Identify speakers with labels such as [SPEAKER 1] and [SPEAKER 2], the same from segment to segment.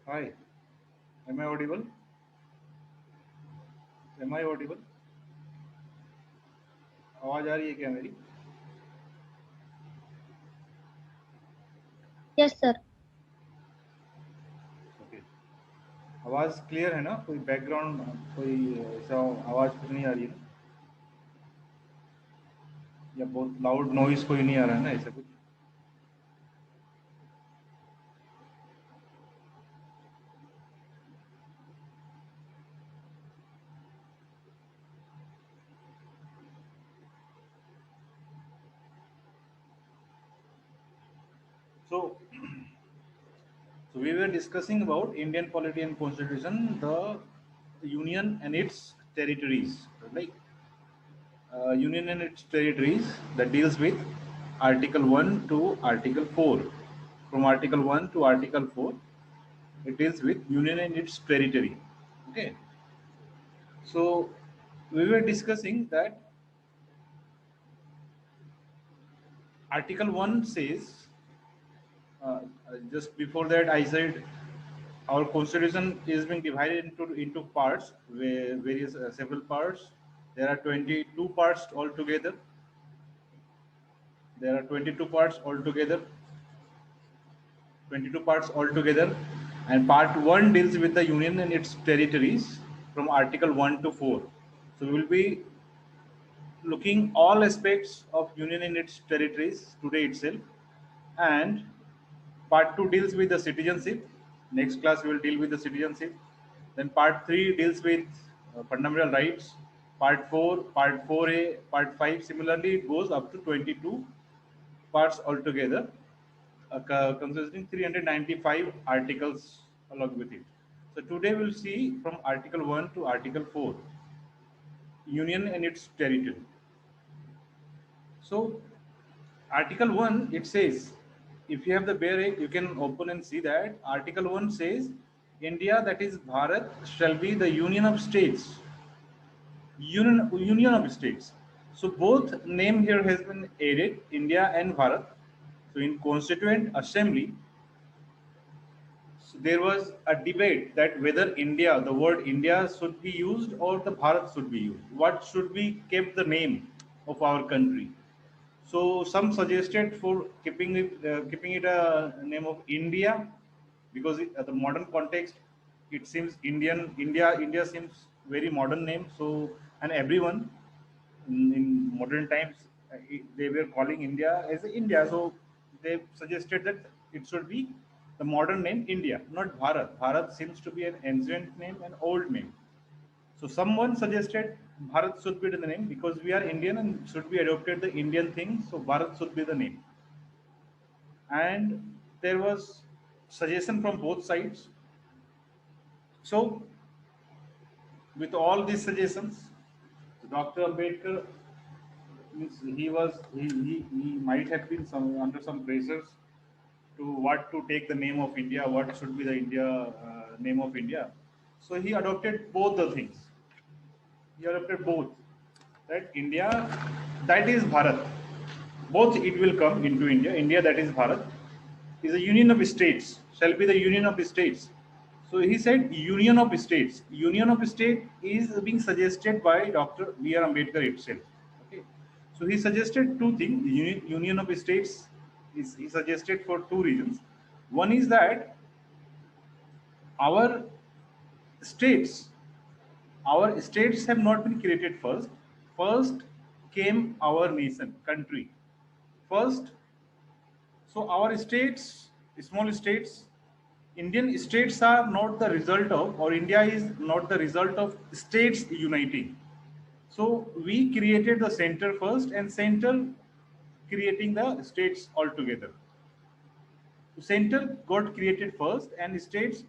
[SPEAKER 1] Hi, am I audible? Am I audible? आवाज आ रही है क्या मेरी?
[SPEAKER 2] Yes, sir.
[SPEAKER 1] ओके। आवाज क्लियर है ना? कोई बैकग्राउंड कोई ऐसा आवाज कुछ नहीं आ रही है ना? या बहुत लाउड नॉइज कोई नहीं आ रहा है ना ऐसा कुछ? So, so we were discussing about Indian polity and constitution, the union and its territories, like union and its territories that deals with Article 1 to Article 4. From Article 1 to Article 4, it deals with union and its territory. Okay. So we were discussing that Article 1 says, just before that, I said our constitution is being divided into parts, various several parts. There are 22 parts altogether. There are 22 parts altogether. 22 parts altogether. And part 1 deals with the union and its territories from Article 1 to 4. So we will be looking all aspects of union and its territories today itself. And part 2 deals with the citizenship. Next class we will deal with the citizenship. Then part 3 deals with fundamental rights. Part 4, part 4a, part 5, similarly it goes up to 22 parts altogether, consisting 395 articles along with it. So today we'll see from Article 1 to Article 4, Union and its territory. So Article 1, it says, if you have the bare, you can open and see that Article 1 says, India, that is Bharat, shall be the union of states. Union of states. So both name here has been added, India and Bharat. So in Constituent Assembly, so there was a debate that whether India, the word India should be used or the Bharat should be used. What should be kept the name of our country? So some suggested for keeping it a name of India because the modern context it seems India seems very modern name. So and everyone in modern times they were calling India as India. So they suggested that it should be the modern name India, not Bharat. Bharat seems to be an ancient name, an old name. So someone suggested Bharat should be the name because we are Indian and should be adopted the Indian thing. So Bharat should be the name. And there was suggestion from both sides. So with all these suggestions, Dr. Ambedkar means he might have been under some pressures to what to take the name of India, what should be the India name of India. So he adopted both the things. He adopted both. That India, that is Bharat. Both it will come into India. India, that is Bharat, is a union of states. Shall be the union of states. So he said union of states. Union of state is being suggested by Dr. B.R. Ambedkar itself. Okay. So he suggested two things. Union of states is he suggested for two reasons. One is that our states our states have not been created first. First came our nation, country. First, so our states, small states, Indian states are not the result of, or India is not the result of states uniting. So we created the center first, and center creating the states altogether. So center got created first, and states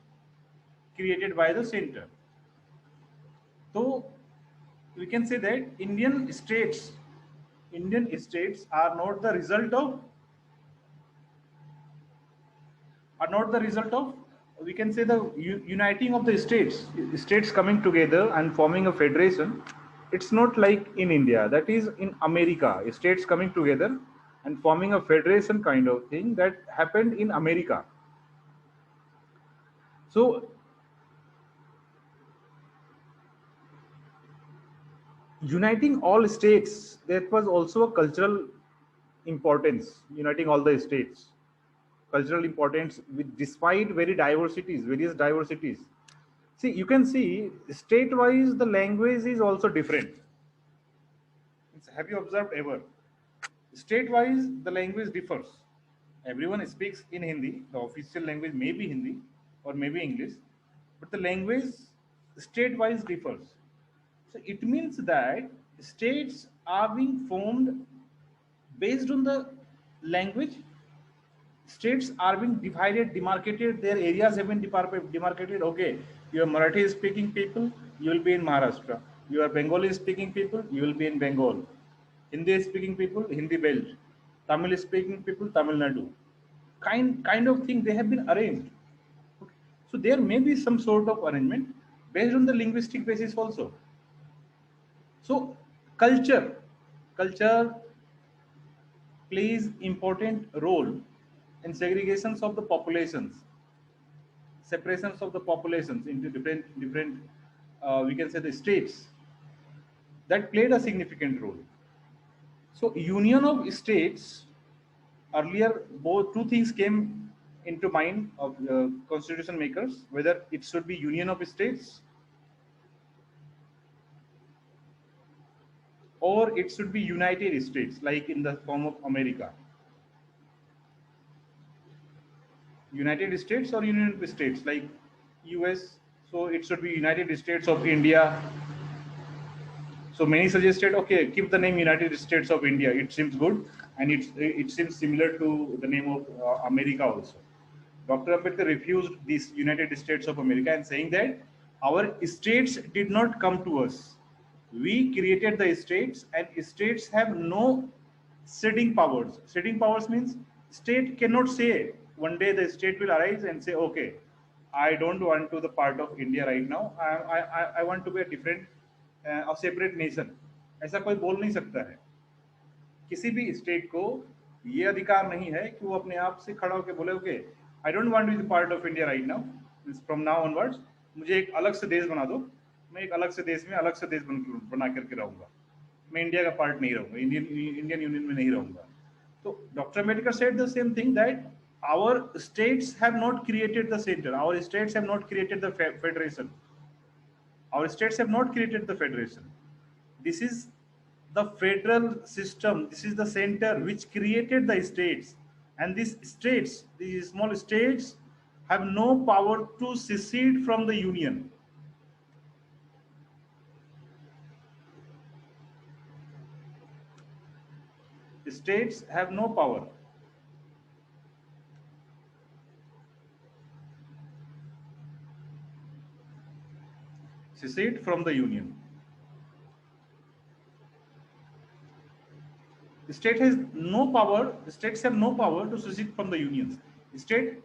[SPEAKER 1] created by the center. So we can say that Indian states are not the result of we can say the uniting of the states coming together and forming a federation. It's not like in India, that is in America, states coming together and forming a federation kind of thing that happened in America. So uniting all states, that was also a cultural importance, uniting all the states, cultural importance with despite various diversities. See, you can see state wise the language is also different. Have you observed ever? State wise the language differs. Everyone speaks in Hindi, the official language may be Hindi or maybe English, but the language state wise differs. So it means that states are being formed based on the language. States are being divided, demarcated, their areas have been demarcated. Okay, you are Marathi speaking people, you will be in Maharashtra. You are Bengali speaking people, you will be in Bengal. Hindi speaking people, Hindi belt. Tamil speaking people, Tamil Nadu. Kind of thing they have been arranged. Okay. So there may be some sort of arrangement based on the linguistic basis also. So culture plays important role in segregations of the populations, separations of the populations into different we can say the states, that played a significant role. So union of states, earlier both two things came into mind of constitution makers, whether it should be union of states or it should be United States, like in the form of America. United States or Union of States, like US. So it should be United States of India. So many suggested, okay, keep the name United States of India. It seems good, and it seems similar to the name of America also. Dr. Ambedkar refused this United States of America and saying that our states did not come to us. We created the states, and states have no setting powers. Setting powers means state cannot say one day the state will arise and say, okay, I don't want to the part of India right now. I want to be a different, a separate nation. ऐसा कोई बोल नहीं सकता है. किसी भी state को ये अधिकार नहीं है कि वो अपने आप से खड़ा होकर बोले okay I don't want to be part of India right now, from now onwards मुझे एक अलग से देश बना दो, मैं एक अलग से देश में अलग से देश बना करके रहूंगा, मैं इंडिया का पार्ट नहीं रहूंगा, इंडियन यूनियन में नहीं रहूंगा. तो doctor Ambedkar said the same thing that our states have not created the center, our states have not created the federation, our states have not created the federation. This is the federal system. This is the center which created the states. And these states, these small states, have no power to secede from the union. The states have no power. Secede from the union. The state has no power. The states have no power to secede from the unions. State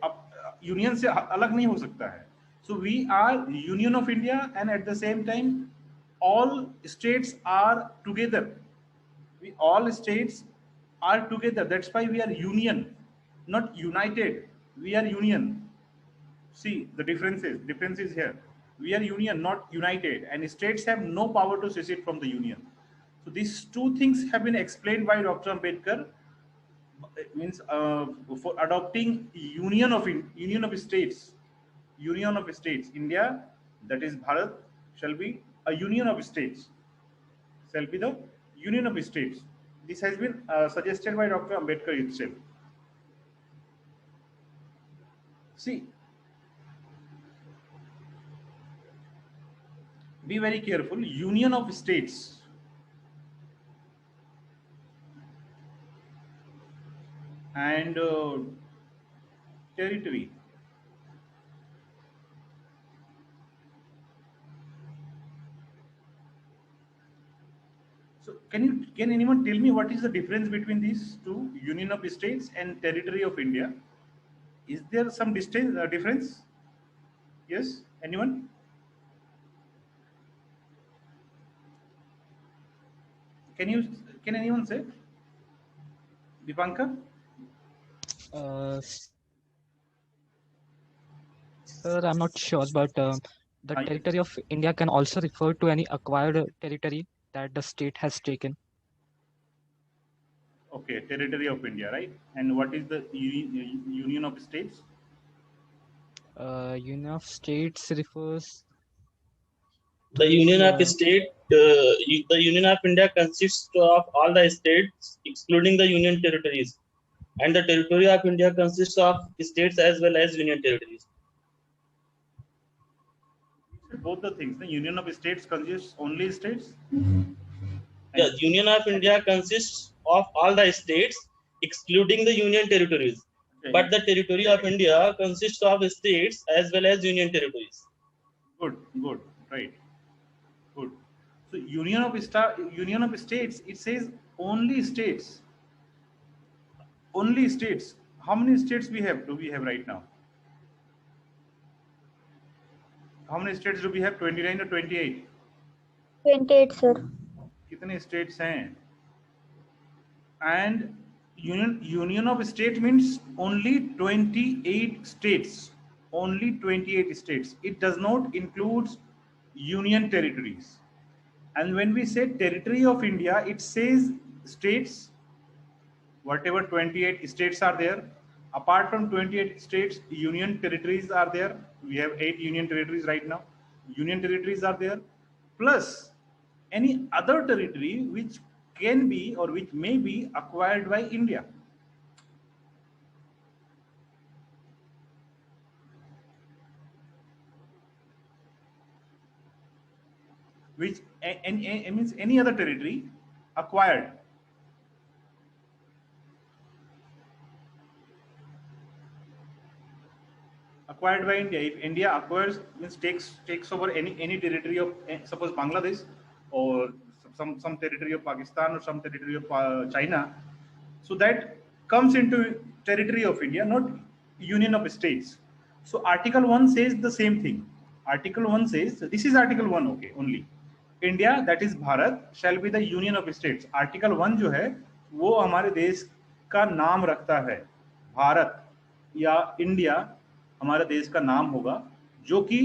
[SPEAKER 1] union से अलग नहीं हो सकता है. So we are Union of India, and at the same time, all states are together. We all states are together. That's why we are union, not united. We are union. See the differences. Difference is here. We are union, not united, and states have no power to secede from the union. So these two things have been explained by Dr. Ambedkar. It means for adopting union of states. India, that is Bharat, shall be a union of states. Shall be the union of states. This has been suggested by Dr. Ambedkar itself. See, be very careful. Union of states and territory. So can anyone tell me what is the difference between these two, Union of States and Territory of India? Is there some distance difference? Yes, anyone? Can you can anyone say? Dipankar?
[SPEAKER 2] Uh, Sir, I'm not sure, but the
[SPEAKER 1] Yes.
[SPEAKER 2] territory of India can also refer to any acquired territory that the state has taken.
[SPEAKER 1] Okay, territory of India, right? And what is the Union of States?
[SPEAKER 2] Union of States refers
[SPEAKER 3] The Union
[SPEAKER 2] to
[SPEAKER 3] of State, the Union of India consists of all the states, excluding the Union territories, and the territory of India consists of states as well as Union territories.
[SPEAKER 1] Both the things. The Union of States consists only states.
[SPEAKER 3] The
[SPEAKER 1] And
[SPEAKER 3] Union of India consists of all the states, excluding the Union territories.
[SPEAKER 1] okay,
[SPEAKER 3] But the territory of India consists of states as well as Union territories.
[SPEAKER 1] good, good, right, good. So Union of States, it says only states, only states. How many states we have? Do we have right now? How many states do we have? 29 or 28?
[SPEAKER 4] 28, sir.
[SPEAKER 1] कितने states हैं? And Union of State means only 28 states. Only 28 states. It does not include union territories. And when we say territory of India, it says states, whatever 28 states are there. Apart from 28 states, union territories are there. We have 8 union territories right now. Union territories are there. Plus any other territory which can be or which may be acquired by India. Which means any other territory acquired. Acquired by India. If India acquires, means takes over any territory of suppose Bangladesh or some territory of Pakistan or some territory of China, so that comes into territory of India, not Union of States. So Article 1 says the same thing. Article 1 says, this is Article 1, okay, only. India, that is Bharat, shall be the Union of States. Article 1 जो है वो हमारे देश का नाम रखता है, भारत या इंडिया हमारे देश का नाम होगा, जो कि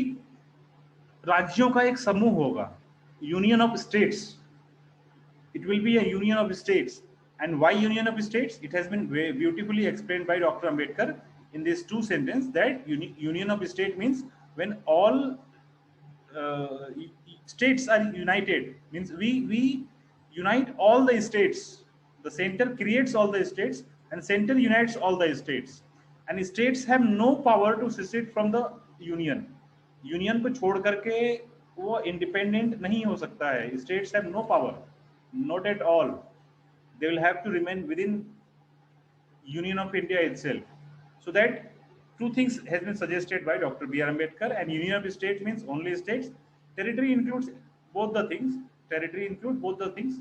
[SPEAKER 1] राज्यों का एक समूह होगा, union of states. It will be a union of states. And why union of states? It has been beautifully explained by Dr. Ambedkar in these two sentences that union of state means when all uh, states are united, means we unite all the states. The center creates all the states and center unites all the states. And states have no power to secede from the union. Union को छोड़ करके वो independent नहीं हो सकता है. States have no power, not at all. They will have to remain within Union of India itself. So that two things has been suggested by Dr. B.R. Ambedkar. And Union of States means only states. Territory includes both the things. Territory includes both the things.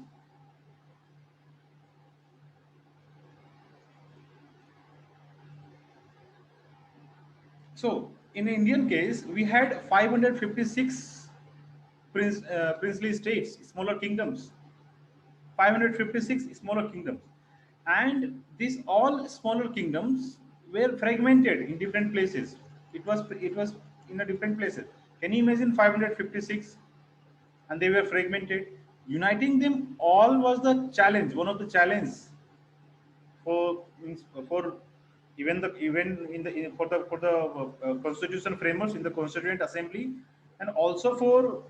[SPEAKER 1] So in Indian case, we had 556 princely states, smaller kingdoms. 556 smaller kingdoms, and these all smaller kingdoms were fragmented in different places. It was in a different places. Can you imagine 556? And they were fragmented. Uniting them all was the challenge, one of the challenges for for even in the for the constitution framers in the constituent assembly, and also for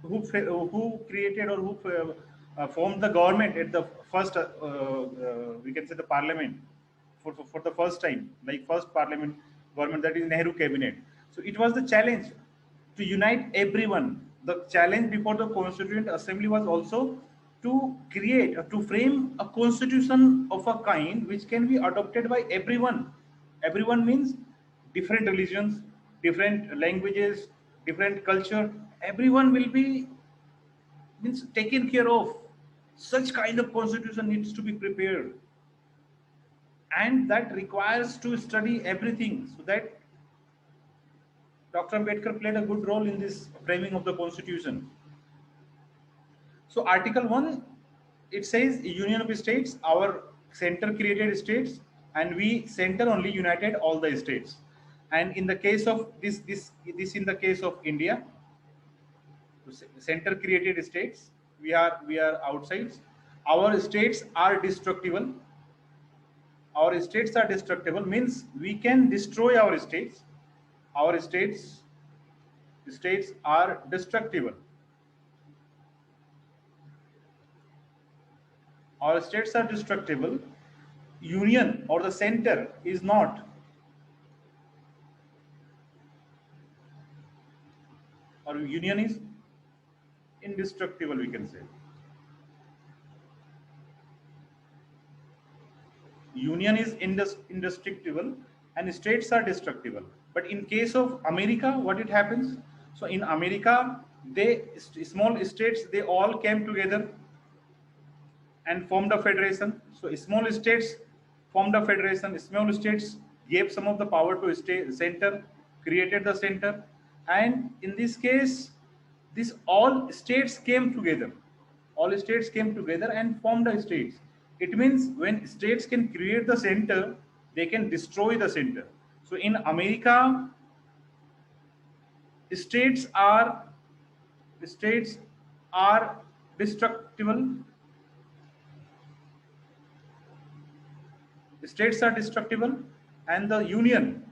[SPEAKER 1] who created or who formed the government at the first we can say the parliament for the first time, like first parliament government, that is Nehru cabinet. So it was the challenge to unite everyone. The challenge before the constituent assembly was also to create to frame a constitution of a kind which can be adopted by everyone. Everyone means different religions, different languages, different culture. Everyone will be means taken care of. Such kind of constitution needs to be prepared, and that requires to study everything. So that Dr. Ambedkar played a good role in this framing of the constitution. So Article 1, it says Union of States, our center created states, and we center only united all the states. And in the case of this in the case of India, center created states, we are outsides. Our states are destructible. Our states are destructible means we can destroy our states. Our states are destructible. Our states are destructible. Union or the center is not. Or union is indestructible, we can say. Union is indestructible and states are destructible. But in case of America, what it happens? So in America, small states, they all came together and formed a federation. So small states formed a federation. Small states gave some of the power to state center, created the center, and in this case, this all states came together. All states came together and formed a states. It means when states can create the center, they can destroy the center. So in America, states are states are destructible. States are destructible, and the union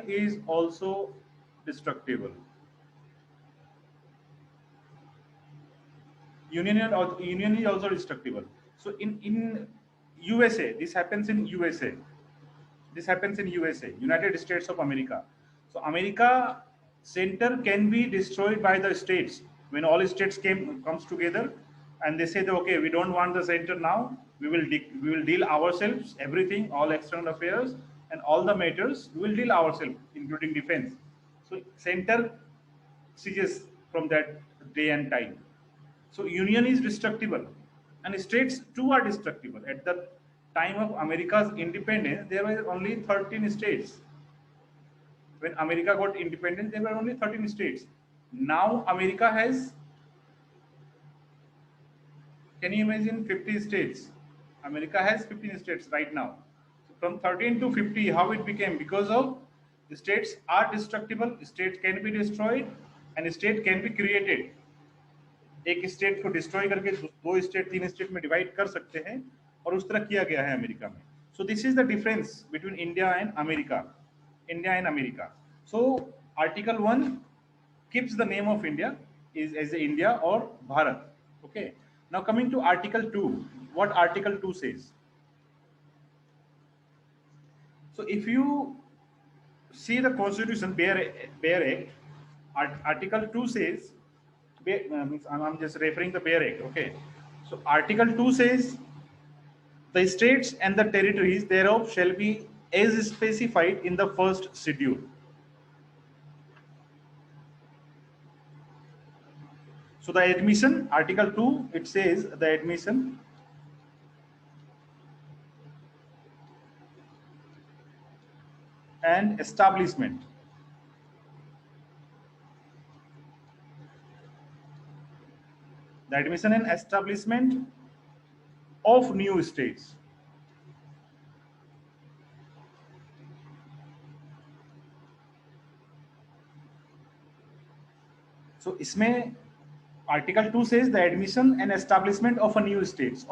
[SPEAKER 1] is also destructible. Union is also destructible. So in USA, this happens in USA. This happens in USA, United States of America. So America center can be destroyed by the states when all states comes together and they say that, okay, we don't want the center now. We will deal ourselves everything, all external affairs and all the matters we will deal ourselves, including defense. So center ceases from that day and time. So union is destructible, and states too are destructible. At the time of America's independence, there were only 13 states. When America got independence, there were only 13 states. Now America has, can you imagine, 50 states? America has 15 states right now. So from 13 to 50, how it became? Because of the states are destructible, states can be destroyed, and state can be created. एक state को destroy करके दो state तीन state में divide कर सकते हैं, और उस तरह किया गया है अमेरिका में. So this is the difference between India and America. So article 1 keeps the name of India is as India or Bharat. Okay. Now coming to Article 2, what Article 2 says. So if you see the Constitution, Bare Act, Article 2 says, I'm just referring the Bare Act. Okay. So Article 2 says, the states and the territories thereof shall be as specified in the first schedule. So the admission, Article 2, it says the admission and establishment. The admission and establishment of new states. So इसमें Article 2 says the admission and establishment of new states.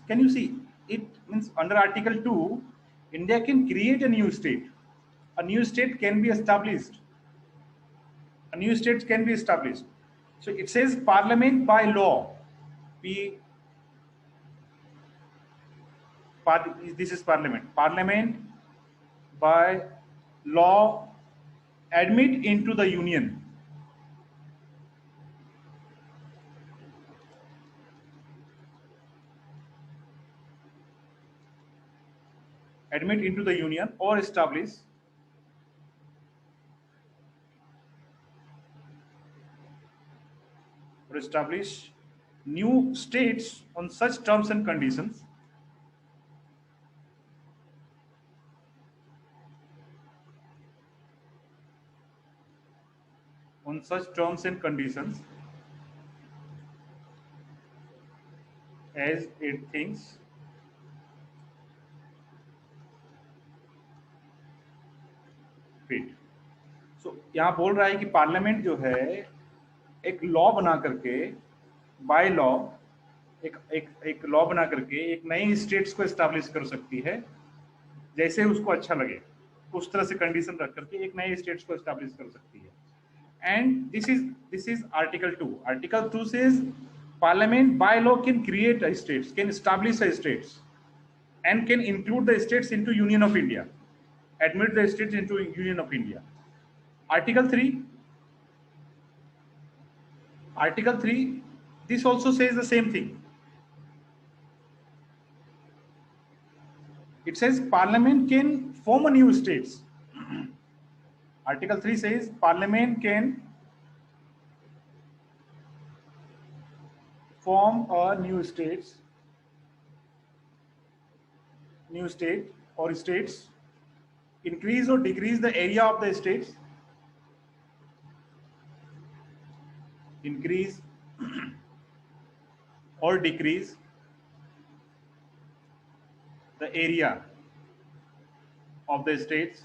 [SPEAKER 1] Can you see? It means under Article 2, India can create a new state. A new state can be established. So it says Parliament by law. This is Parliament. Parliament by law admit into the Union. Admit into the Union or establish new states on such terms and conditions as it thinks fit. So यहाँ बोल रहा है कि parliament जो है एक law बना करके, बाय लॉ एक लॉ बना करके एक नई स्टेट्स को एस्टैब्लिश कर सकती है जैसे उसको अच्छा लगे, उस तरह से कंडीशन रख करके एक नए स्टेट्स को एस्टैब्लिश कर सकती है. And this is Article 2. Article 2 says Parliament by law can create a states, can establish a states, and can include the states into Union of India, admit the states into Union of India. Article 3. Article 3. This also says the same thing. It says Parliament can form a new states. Article 3 says Parliament can form a new state or states, increase or decrease the area of the states, increase or decrease the area of the states,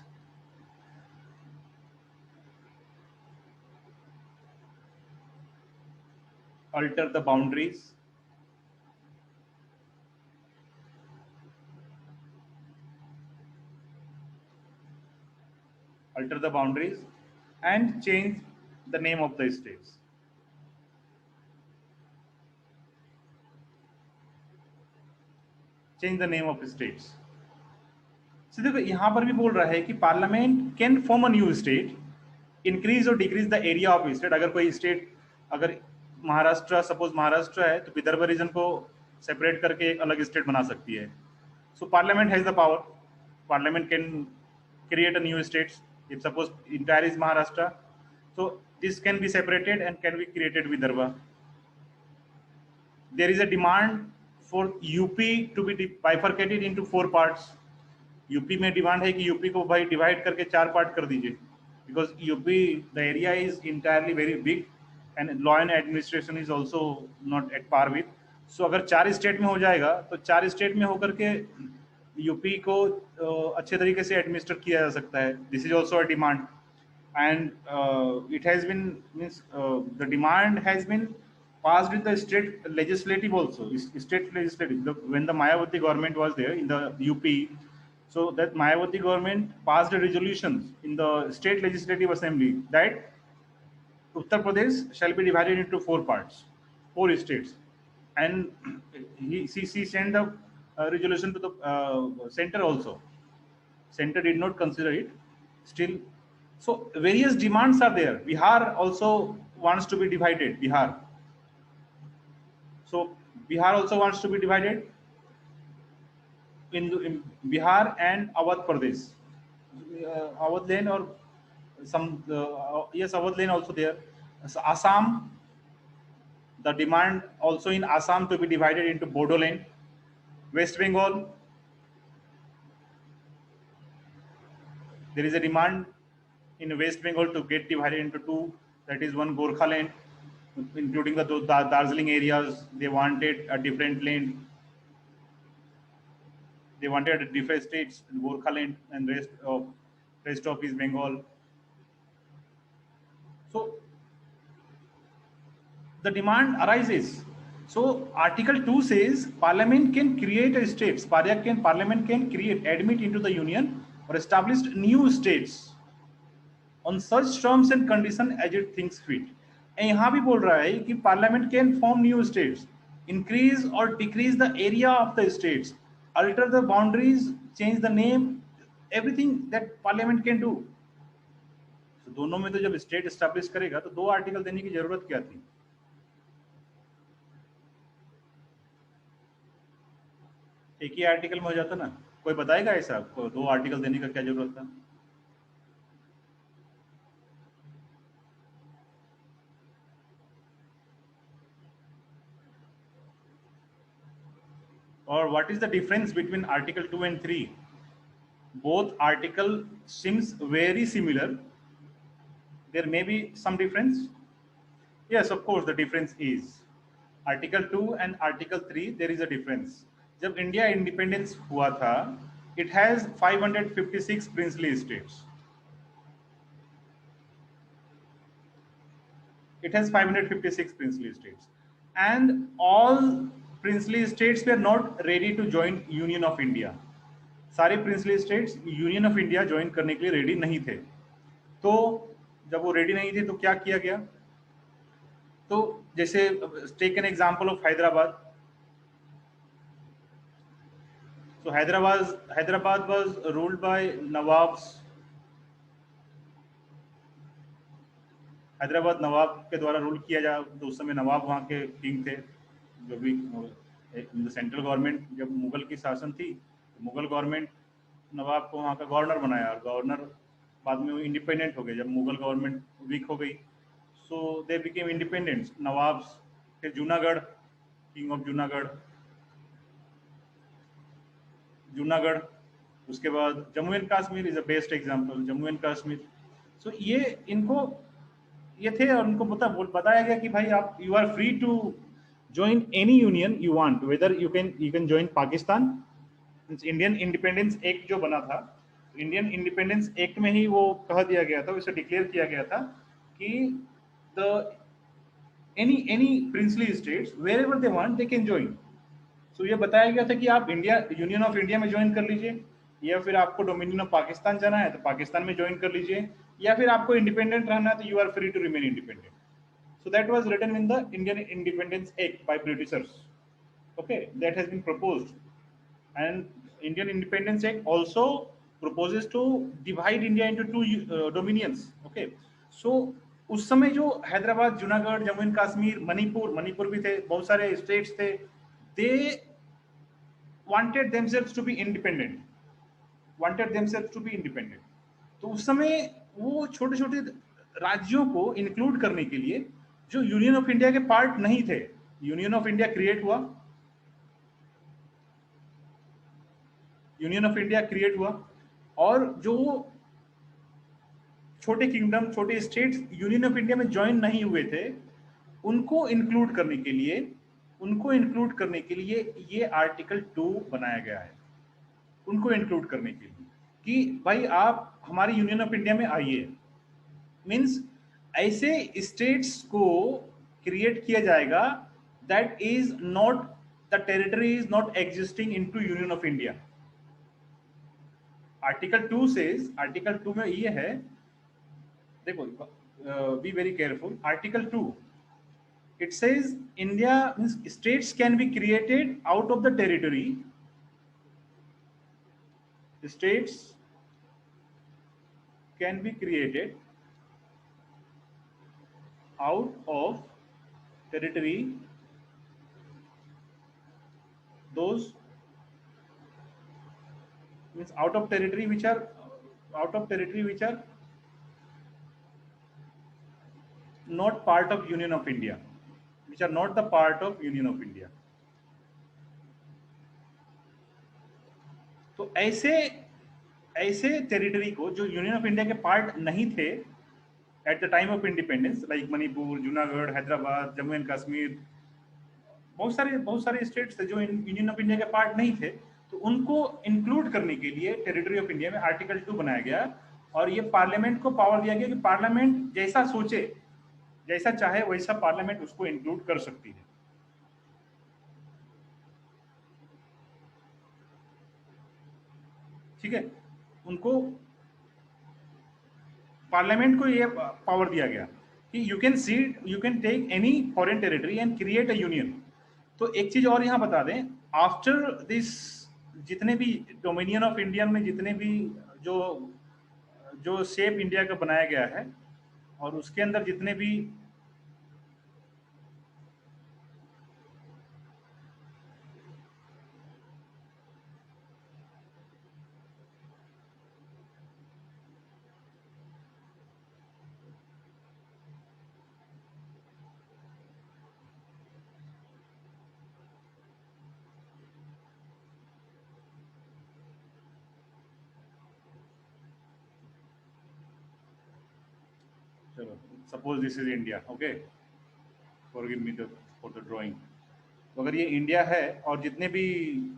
[SPEAKER 1] alter the boundaries, and change the name of the states. Change the name of states. So देखो यहाँ पर भी बोल रहा है कि parliament can form a new state, increase और decrease the area of state. अगर कोई स्टेट, अगर महाराष्ट्र, सपोज महाराष्ट्र है तो विदर्भ रीजन को सेपरेट करके एक अलग स्टेट बना सकती है. So parliament has the power. Parliament can create a new states. If suppose entire is Maharashtra, so this can be separated and can be created Vidarbha. There is a demand for UP to be bifurcated into 4 parts. UP में demand है कि UP को भाई divide करके 4 part कर दीजिए, because UP the area is entirely very big and law and administration is also not at par with. So अगर 4 state में हो जाएगा तो 4 स्टेट में होकर के यूपी को अच्छे तरीके से एडमिनिस्टर किया जा सकता है. This is also a demand and it has been means the demand has been passed in the state legislative also. State legislative, when the Mayawati government was there in the UP, so that Mayawati government passed a resolution in the state legislative assembly that Uttar Pradesh shall be divided into 4 parts, 4 states, and she sent the resolution to the center also. Center did not consider it still. So various demands are there. Bihar also wants to be divided. So Bihar also wants to be divided in Bihar and Awadh Pradesh. Awadh Lane or some yes, Awadh Lane also there. So Assam, the demand also in Assam to be divided into Bodoland. West Bengal, there is a demand in West Bengal to get divided into 2. That is one Gorkha land, including the Darjeeling areas. They wanted a different land. They wanted a different states, Gorkha land and rest of East Bengal. So the demand arises. So Article 2 says Parliament can create a states. Parliament can create, admit into the Union or establish new states on such terms and conditions as it thinks fit. यहाँ भी बोल रहा है कि parliament can form new states, increase और decrease the area of the states, alter the boundaries, change the name, everything that parliament can do. दोनों में तो जब स्टेट एस्टैब्लिश करेगा तो 2 आर्टिकल देने की जरूरत क्या थी? एक ही आर्टिकल में हो जाता ना. कोई बताएगा ऐसा 2 आर्टिकल देने का क्या जरूरत था? Or what is the difference between Article 2 and 3? Both article seems very similar. There may be some difference. Yes, of course, the difference is Article 2 and Article 3. There is a difference. जब India independence हुआ था, it has 556 princely states. it has 556 princely states, and all princely states were not ready to join Union of India. सारे princely states Union of India join करने के लिए ready नहीं थे. तो जब वो रेडी नहीं थे तो क्या किया गया? तो जैसे take an example of Hyderabad. So Hyderabad was ruled by Nawabs. Hyderabad नवाब के द्वारा रूल किया जा, तो उस समय नवाब वहाँ के किंग थे. जो भी सेंट्रल गवर्नमेंट, जब मुगल की शासन थी तो मुगल गवर्नमेंट नवाब को वहाँ का गवर्नर बनाया, और गवर्नर बाद में इंडिपेंडेंट हो गए जब मुगल गवर्नमेंट वीक हो गई. So they became independent nawabs. फिर जूनागढ़, किंग ऑफ जूनागढ़. उसके बाद Jammu and Kashmir is a best example, Jammu and Kashmir. So ये थे, और उनको बताया गया कि भाई आप you are free to join any union you want, whether you can join Pakistan. Indian independence act जो बना था, इंडियन इंडिपेंडेंस एक्ट में ही वो कह दिया गया था, उसे डिक्लेयर किया गया था कि the any princely states wherever they want they can join. So ये बताया गया था कि आप यूनियन ऑफ इंडिया में ज्वाइन कर लीजिए, या फिर आपको डोमिनियन ऑफ पाकिस्तान जाना है तो पाकिस्तान में ज्वाइन कर लीजिए, या फिर आपको इंडिपेंडेंट रहना है तो you are free to remain independent. So that was written in the Indian independence Act by Britishers. Okay, that has been proposed, and Indian independence Act also proposes to divide India into two dominions. Okay, so उस समय जो Hyderabad, Junagadh, Jammu and Kashmir, Manipur भी थे, बहुत सारे states थे, they wanted themselves to be independent. तो उस समय वो छोटे छोटे राज्यों को इंक्लूड करने के लिए जो यूनियन ऑफ इंडिया के पार्ट नहीं थे, यूनियन ऑफ इंडिया क्रिएट हुआ, और जो छोटे किंगडम, छोटे स्टेट्स यूनियन ऑफ इंडिया में ज्वाइन नहीं हुए थे, उनको इंक्लूड करने के लिए ये आर्टिकल 2 बनाया गया है. उनको इंक्लूड करने के लिए कि भाई आप हमारी यूनियन ऑफ इंडिया में आइए. मींस ऐसे स्टेट्स को क्रिएट किया जाएगा that is not, the territory is not existing into union of India. Article 2 says, article 2 में ये है, देखो, be very careful. Article 2 it says India means states can be created out of the territory. States can be created out of territory, those means out of territory which are not part of Union of India, which are not the part of Union of India. तो ऐसे territory को जो union of India के part नहीं थे eight the time of independence, like Manipur, Junagadh, Hyderabad, Jammu and Kashmir, बहुत सारे states थे जो यूनियन ऑफ इंडिया के पार्ट नहीं थे, तो उनको इंक्लूड करने के लिए टेरिटरी ऑफ इंडिया में आर्टिकल 2 बनाया गया, और ये पार्लियामेंट को पावर दिया गया कि पार्लियामेंट जैसा सोचे, जैसा चाहे वैसा पार्लियामेंट उसको इंक्लूड कर सकती है. ठीक है, उनको पार्लियामेंट को ये पावर दिया गया कि you can take any foreign territory and create a union. तो एक चीज और यहाँ बता दें, आफ्टर दिस जितने भी डोमिनियन ऑफ इंडिया में जितने भी जो शेप इंडिया का बनाया गया है, और उसके अंदर जितने भी suppose this is India, okay, forgive me for the drawing. तो अगर ये इंडिया है और जितने भी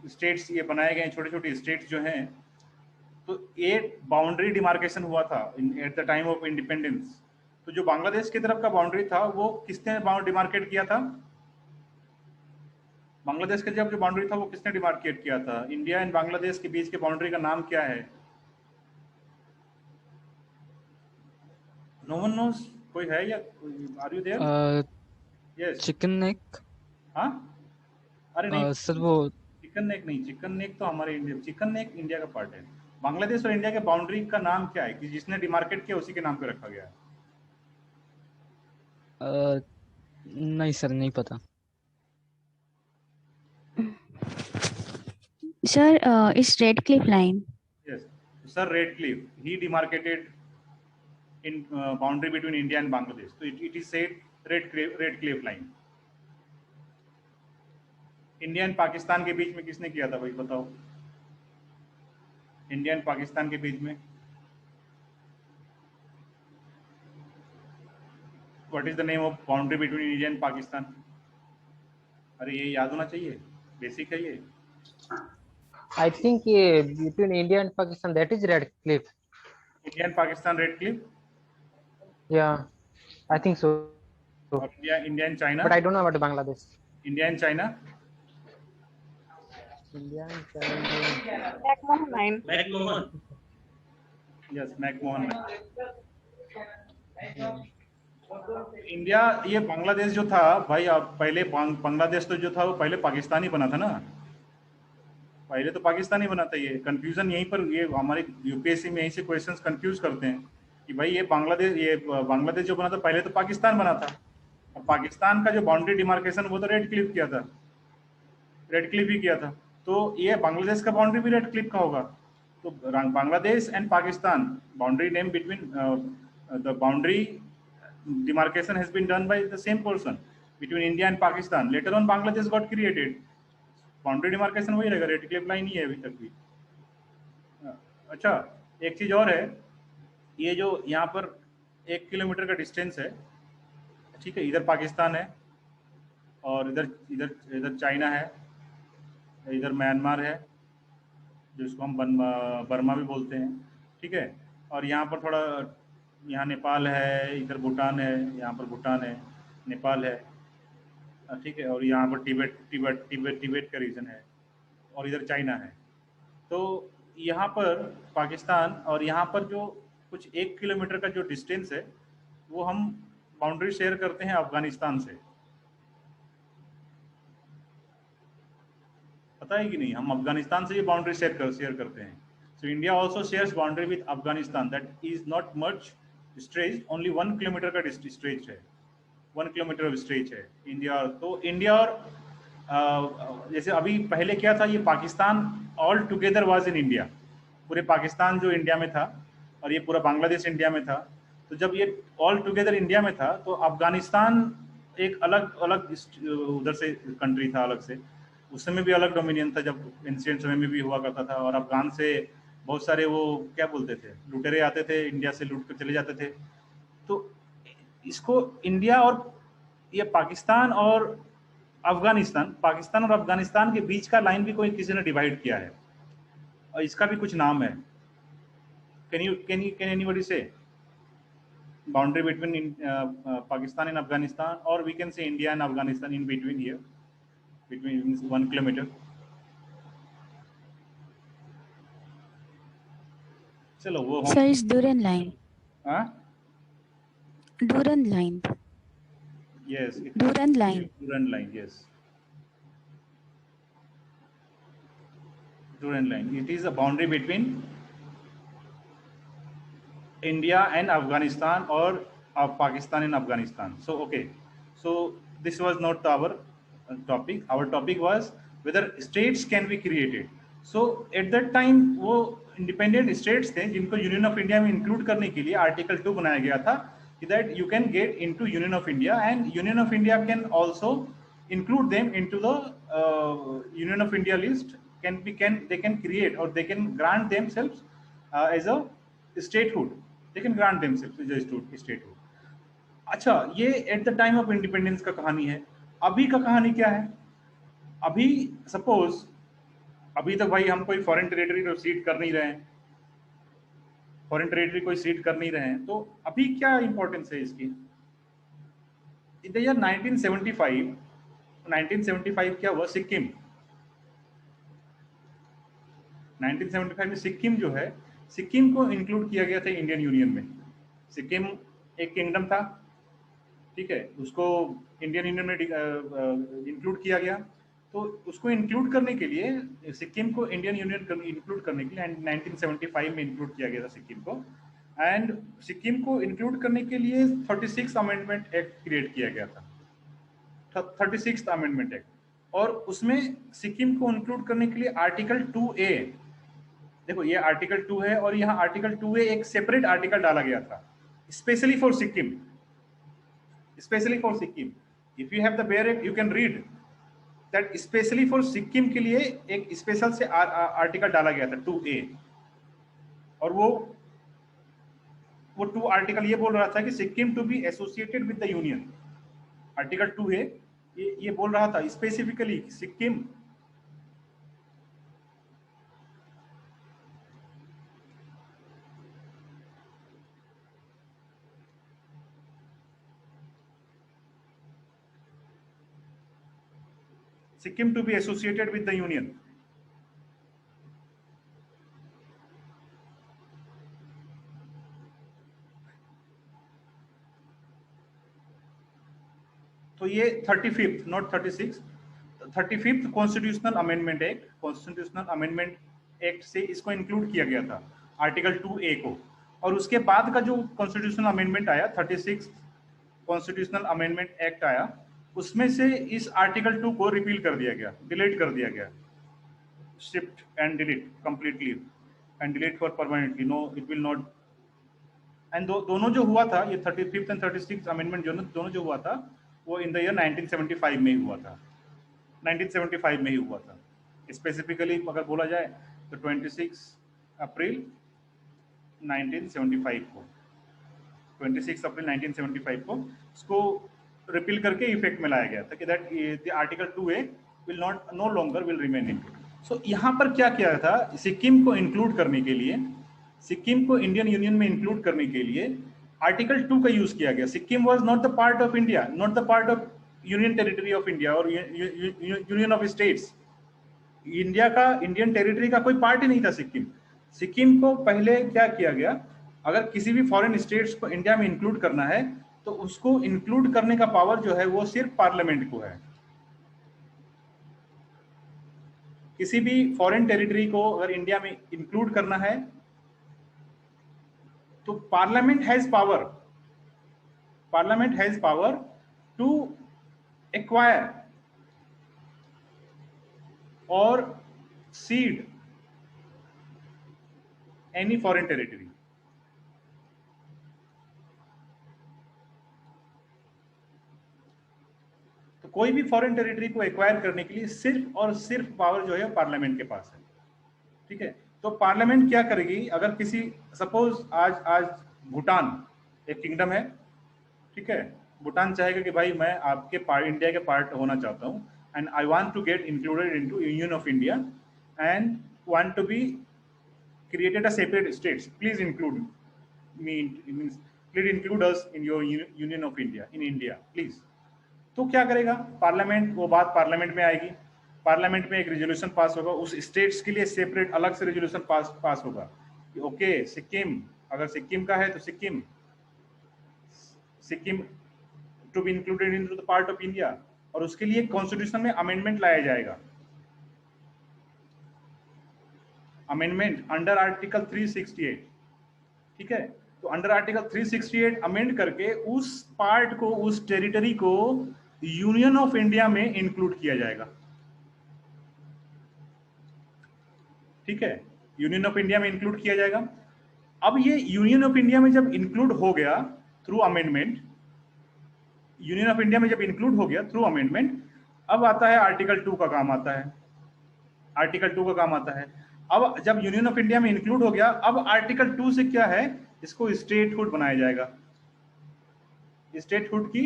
[SPEAKER 1] स्टेट्स ये बनाए गए, छोटे छोटे स्टेट्स जो हैं, तो ये बाउंड्री डिमार्केशन हुआ था eight the time of independence. तो जो बांग्लादेश की तरफ का बाउंड्री था वो किसने डिमार्केट किया था? बांग्लादेश के जब जो बाउंड्री था वो किसने डिमार्केट किया था? इंडिया एंड बांग्लादेश के बीच के बाउंड्री का नाम क्या है? No one knows? कोई है या are you there? Yes.
[SPEAKER 2] Chicken neck.
[SPEAKER 1] हाँ, अरे नहीं,
[SPEAKER 2] सर वो
[SPEAKER 1] चिकन नेक नहीं, चिकन नेक तो हमारे इंडिया, चिकन नेक इंडिया का पार्ट है। बांग्लादेश और इंडिया के बाउंड्री का नाम क्या है कि जिसने डिमार्केट किया उसी के नाम पे रखा गया है?
[SPEAKER 2] नहीं सर, नहीं पता।
[SPEAKER 5] Sir, it's Red Cliff Line.
[SPEAKER 1] Yes, sir, Red Cliff. He demarcated in boundary between India and Bangladesh. So it is said Red Cliff line. India and Pakistan के बीच में किसने किया था भाई, बताओ? इंडिया एंड पाकिस्तान के बीच में what is the name of boundary between India and Pakistan? अरे ये याद होना चाहिए, बेसिक है ये।
[SPEAKER 6] I think between India and Pakistan, that is Red Cliff.
[SPEAKER 1] India and Pakistan red Cliff,
[SPEAKER 6] Yeah, I think so.
[SPEAKER 1] और India and China,
[SPEAKER 6] But I don't know about Bangladesh.
[SPEAKER 1] India and China,
[SPEAKER 6] India and China.
[SPEAKER 4] McMahon line.
[SPEAKER 3] McMahon.
[SPEAKER 1] Yes, McMahon. India, ये बांग्लादेश जो था भाई, अब पहले बांग्लादेश तो जो था वो पहले पाकिस्तानी बना था ना, पहले तो पाकिस्तानी बना था। ये कंफ्यूजन यहीं पर, ये हमारे यूपीएससी में यहीं से क्वेश्चंस कंफ्यूज करते हैं कि भाई ये बांग्लादेश जो बना था पहले तो पाकिस्तान बना था, और पाकिस्तान का जो बाउंड्री डिमार्केशन वो तो रेड क्लिफ किया था, रेड क्लिफ ही किया था। तो ये बांग्लादेश का बाउंड्री भी रेड क्लिफ का होगा। तो Bangladesh and Pakistan boundary name between the boundary demarcation has been done by the same person between India and Pakistan. Later on Bangladesh got created. Boundary demarcation वही रहेगा, रेड क्लिफ लाइन ही है अभी तक भी। अच्छा, एक चीज और है, ये जो यहाँ पर 1 किलोमीटर का डिस्टेंस है, ठीक है, इधर पाकिस्तान है और इधर इधर इधर चाइना है, इधर म्यांमार है जिसको हम बर्मा भी बोलते हैं, ठीक है, और यहाँ पर थोड़ा, यहाँ नेपाल है, इधर भूटान है, यहाँ पर भूटान है, नेपाल है, ठीक है, और यहाँ पर तिब्बत का रीजन है, और इधर चाइना है। तो यहाँ पर पाकिस्तान और यहाँ पर जो कुछ 1 किलोमीटर का जो डिस्टेंस है वो हम बाउंड्री शेयर करते हैं अफगानिस्तान से, पता है कि नहीं? हम अफगानिस्तान से ये बाउंड्री शेयर करते हैं। So India also shares boundary with Afghanistan, that is not much stretch, only 1 kilometre का स्ट्रेच है, 1 किलोमीटर ऑफ स्ट्रेच है इंडिया। तो इंडिया और जैसे अभी पहले क्या था, ये Pakistan all together was in India, पूरे पाकिस्तान जो इंडिया में था और ये पूरा बांग्लादेश इंडिया में था। तो जब ये ऑल टुगेदर इंडिया में था तो अफगानिस्तान एक अलग उधर से कंट्री था अलग से, उस समय भी अलग डोमिनियन था जब एंशिएंट समय में भी हुआ करता था, और अफगान से बहुत सारे वो क्या बोलते थे, लुटेरे आते थे, इंडिया से लूट कर चले जाते थे। तो इसको इंडिया और ये पाकिस्तान और अफगानिस्तान, पाकिस्तान और अफगानिस्तान के बीच का लाइन भी कोई किसी ने डिवाइड किया है, और इसका भी कुछ नाम है। Can anybody say boundary between Pakistan and Afghanistan, और we can say India and Afghanistan in between here, between 1 kilometer? चलो वो
[SPEAKER 5] Sir, it's Duran line.
[SPEAKER 1] हाँ,
[SPEAKER 5] Duran line.
[SPEAKER 1] yes,
[SPEAKER 5] Duran line.
[SPEAKER 1] Durand line, yes, Durand line. It is a boundary between India and Afghanistan, or Pakistan and Afghanistan. So okay, so this was not our topic. Our topic was whether states can be created. So at that time वो independent states थे जिनको union of India में include करने के लिए article 2 बनाया गया था, that you can get into Union of India, and Union of India can also include them into the Union of India list. They can create, or they can grant themselves as a statehood. They can grant themselves as a statehood. अच्छा, ये eight the time of independence का कहानी है। अभी का कहानी क्या है? अभी सपोज, अभी तक भाई हम कोई फॉरेन टेरिटरी को सीड कर नहीं रहे हैं, फॉरेन टेरिटरी कोई सीड कर नहीं रहे हैं, तो अभी क्या इंपॉर्टेंस है इसकी? इन द ईयर 1975 क्या हुआ? सिक्किम 1975 में सिक्किम जो है, सिक्किम को इंक्लूड किया गया था इंडियन यूनियन में। सिक्किम एक किंगडम था, ठीक है, उसको इंडियन यूनियन में इंक्लूड किया गया। तो उसको इंक्लूड करने के लिए, सिक्किम को इंडियन यूनियन इंक्लूड करने के लिए 1975 में इंक्लूड किया गया था सिक्किम को। एंड सिक्किम को इंक्लूड करने के लिए 36 अमेंडमेंट एक्ट क्रिएट किया गया था, 36 अमेंडमेंट एक्ट। और उसमें सिक्किम को इंक्लूड करने के लिए आर्टिकल 2A, देखो ये आर्टिकल 2 है और यहाँ आर्टिकल 2A एक सेपरेट आर्टिकल डाला गया था specially for Sikkim, specially for Sikkim. If you have the bare act, you can read that specially for Sikkim के लिए एक स्पेशल से आर्टिकल डाला गया था 2A। और वो 2 आर्टिकल ये बोल रहा था कि Sikkim to be associated with the union. Article 2A ये बोल रहा था specifically Sikkim Sikkim to be associated with the union. तो ये 35th not 36, 35th constitutional amendment act, constitutional amendment act से इसको इंक्लूड किया गया था आर्टिकल 2A को। और उसके बाद का जो कॉन्स्टिट्यूशनल अमेंडमेंट आया, 36 कॉन्स्टिट्यूशनल अमेंडमेंट एक्ट आया, उसमें से इस आर्टिकल 2 को रिपील कर दिया गया, डिलीट कर दिया गया, shift and delete completely and delete for permanently, no it will not. And दोनों जो हुआ था, ये 35th एंड 36 अमेंडमेंट दोनों जो हुआ था, वो इन द ईयर 1975 में ही हुआ था, 1975 में ही हुआ था। स्पेसिफिकली अगर बोला जाए तो 26 अप्रैल 1975 को, 26 अप्रैल 1975 को इसको रिपील करके इफेक्ट में लाया गया था कि that the article 2A will not no longer will remain in. So यहाँ पर क्या किया था, सिक्किम को इंक्लूड करने के लिए, सिक्किम को इंडियन यूनियन में इंक्लूड करने के लिए आर्टिकल 2 का यूज किया गया। Sikkim was not the part of India, not the part of union territory of India और यूनियन ऑफ स्टेट्स। इंडिया का, इंडियन टेरिटरी का कोई पार्ट ही नहीं था सिक्किम। सिक्किम को पहले क्या किया गया, अगर किसी भी फॉरेन स्टेट्स को इंडिया में इंक्लूड करना है तो उसको इंक्लूड करने का पावर जो है वो सिर्फ पार्लियामेंट को है। किसी भी फॉरेन टेरिटरी को अगर इंडिया में इंक्लूड करना है तो parliament has power, parliament has power to acquire और सीड एनी फॉरेन टेरिटरी। तो कोई भी फॉरेन टेरिटरी को एक्वायर करने के लिए सिर्फ और सिर्फ पावर जो है पार्लियामेंट के पास है, ठीक है। तो पार्लियामेंट क्या करेगी, अगर किसी, सपोज आज भूटान एक किंगडम है, ठीक है, भूटान चाहेगा कि भाई मैं आपके इंडिया के पार्ट होना चाहता हूं and I want to get included into union of India and want to be created a separate states, please include me, means please include us in your union of India, in India please। तो क्या करेगा parliament, वो बात parliament में आएगी, parliament में एक resolution pass होगा, उस स्टेट्स के लिए सेपरेट अलग से रेजोल्यूशन पास होगा कि ओके सिक्किम, अगर सिक्किम का है तो Sikkim to be included into the part of India, और उसके लिए कॉन्स्टिट्यूशन में अमेंडमेंट लाया जाएगा, अमेंडमेंट अंडर आर्टिकल 368, ठीक है। तो अंडर आर्टिकल 368 अमेंड करके उस पार्ट को, उस टेरिटरी को यूनियन ऑफ इंडिया में इंक्लूड किया जाएगा, ठीक है, यूनियन ऑफ इंडिया में इंक्लूड किया जाएगा। अब ये यूनियन ऑफ इंडिया में जब इंक्लूड हो गया through amendment, union of India में जब इंक्लूड हो गया थ्रू अमेंडमेंट, अब आता है आर्टिकल 2 का काम आता है, आर्टिकल 2 का काम आता है। अब जब यूनियन ऑफ इंडिया में इंक्लूड हो गया, अब आर्टिकल 2 से क्या है, इसको स्टेटहुड बनाया जाएगा, स्टेटहुड की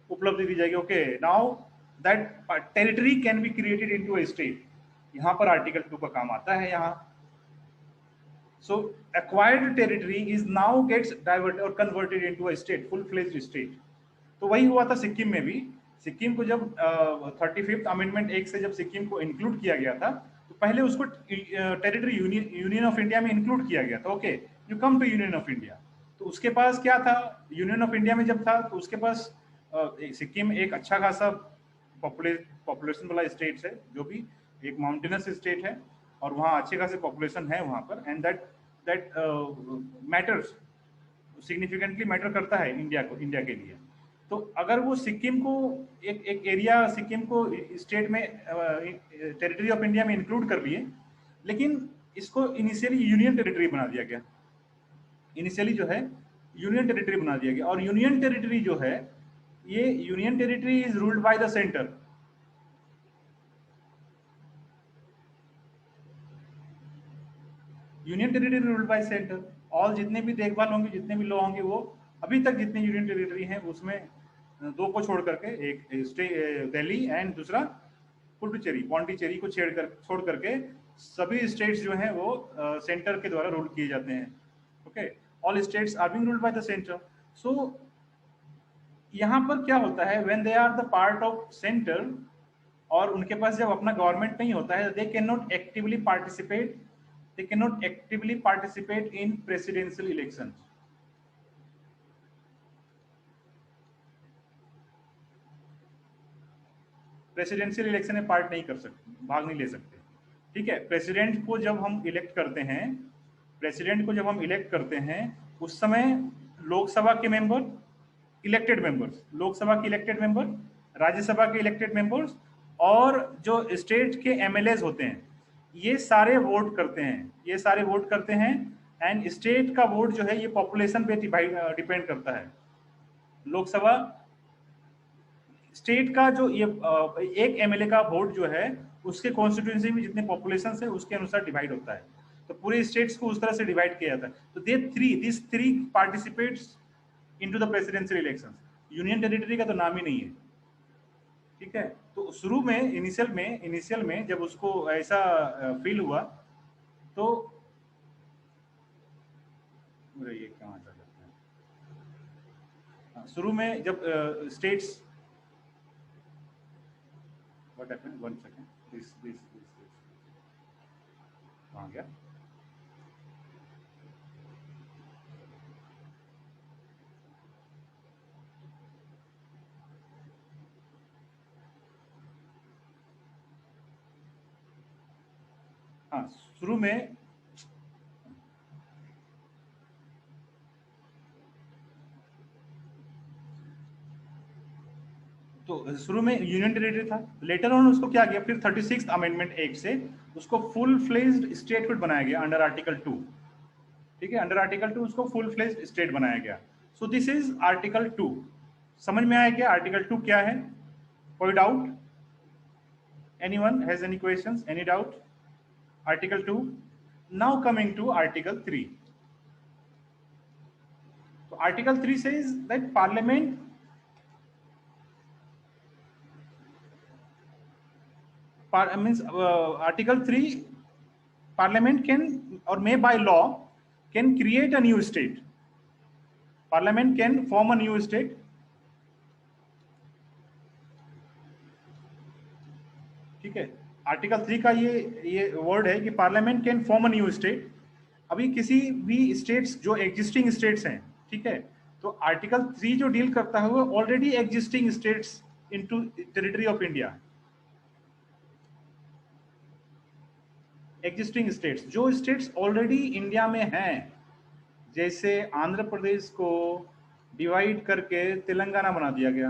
[SPEAKER 1] उपलब्धि दी जाएगी। Okay, now that territory can be created into a state, यहाँ पर आर्टिकल 2 का काम आता है यहाँ। So acquired territory is now gets diverted or converted into a state, full fledged state. तो वही हुआ था सिक्किम में भी। सिक्किम को जब 35th अमेंडमेंट एक्ट से जब सिक्किम को इंक्लूड किया गया था, तो पहले उसको टेरिटरी यूनियन ऑफ इंडिया में इंक्लूड किया गया था। Okay, you come to union of India, तो उसके पास क्या था, यूनियन ऑफ इंडिया में जब था तो उसके पास सिक्किम एक अच्छा खासा पॉपुलेशन वाला स्टेट है, जो भी एक माउंटेनस स्टेट है, और वहाँ अच्छे खासे पॉपुलेशन है वहाँ पर, and that matters, significantly matter करता है इंडिया के लिए। तो अगर वो सिक्किम को एक एरिया सिक्किम को स्टेट में टेरिटरी ऑफ इंडिया में इंक्लूड कर लिए, लेकिन इसको इनिशियली यूनियन टेरिटरी बना दिया गया, इनिशियली जो है यूनियन टेरिटरी बना दिया गया। और यूनियन टेरिटरी जो है, ये union territory is ruled by the centre. Union territory ruled by centre. All जितने भी देखभाल होंगे, जितने भी लॉ होंगे, वो अभी तक जितने यूनियन टेरिटरी हैं उसमें दो को छोड़ करके, एक दिल्ली एंड दूसरा पुडुचेरी, पौंडीचेरी को छोड़ करके सभी स्टेट्स जो हैं वो सेंटर के द्वारा रूल किए जाते हैं। Okay, all states are being ruled by the centre. So यहाँ पर क्या होता है, when they are the part of centre, और उनके पास जब अपना गवर्नमेंट नहीं होता है, they can not actively participate in presidential elections. Presidential election में पार्ट नहीं कर सकते, भाग नहीं ले सकते। ठीक है, प्रेसिडेंट को जब हम इलेक्ट करते हैं, उस समय लोकसभा के मेंबर, इलेक्टेड मेंबर्स, लोकसभा के इलेक्टेड मेंबर, राज्यसभा के इलेक्टेड मेंबर्स, और जो स्टेट के एमएलएज होते हैं, ये सारे वोट करते हैं। एंड स्टेट का वोट जो है ये पॉपुलेशन पे डिपेंड करता है। लोकसभा स्टेट का जो ये एक एमएलए का वोट जो है, उसके कॉन्स्टिट्यूएंसी में जितने पॉपुलेशन है उसके अनुसार डिवाइड होता है। तो पूरे स्टेट्स को उस तरह से डिवाइड किया जाता है। तो this three participates into the presidential elections. Union territory का तो नाम ही नहीं है। ठीक है, तो शुरू में इनिशियल में जब उसको ऐसा फील हुआ, तो ये कहाँ जा सकता है, शुरू में जब states, what happened, 1 second, this कहाँ गया, हाँ, शुरू में यूनियन टेरिटरी था। लेटर ऑन उसको क्या किया, फिर 36th अमेंडमेंट एक्ट से उसको फुल फ्लेज्ड स्टेटहुड बनाया गया अंडर आर्टिकल 2। ठीक है, अंडर आर्टिकल 2 उसको फुल फ्लेज्ड स्टेट बनाया गया। So this is article 2। समझ में आया क्या आर्टिकल 2 क्या है? कोई doubt? Anyone has any questions, any doubt? Article 2। Now coming to article 3। तो article 3 says that parliament article 3, parliament can or may by law can create a new state. Parliament can form a new state. ठीक है, article 3 का ये word है कि parliament can form a new state. अभी किसी भी स्टेट्स जो एग्जिस्टिंग स्टेट्स हैं, ठीक है, तो आर्टिकल 3 जो डील करता है वो already existing states into territory of India. Existing states, जो स्टेट्स ऑलरेडी इंडिया में हैं, जैसे आंध्र प्रदेश को डिवाइड करके तेलंगाना बना दिया गया,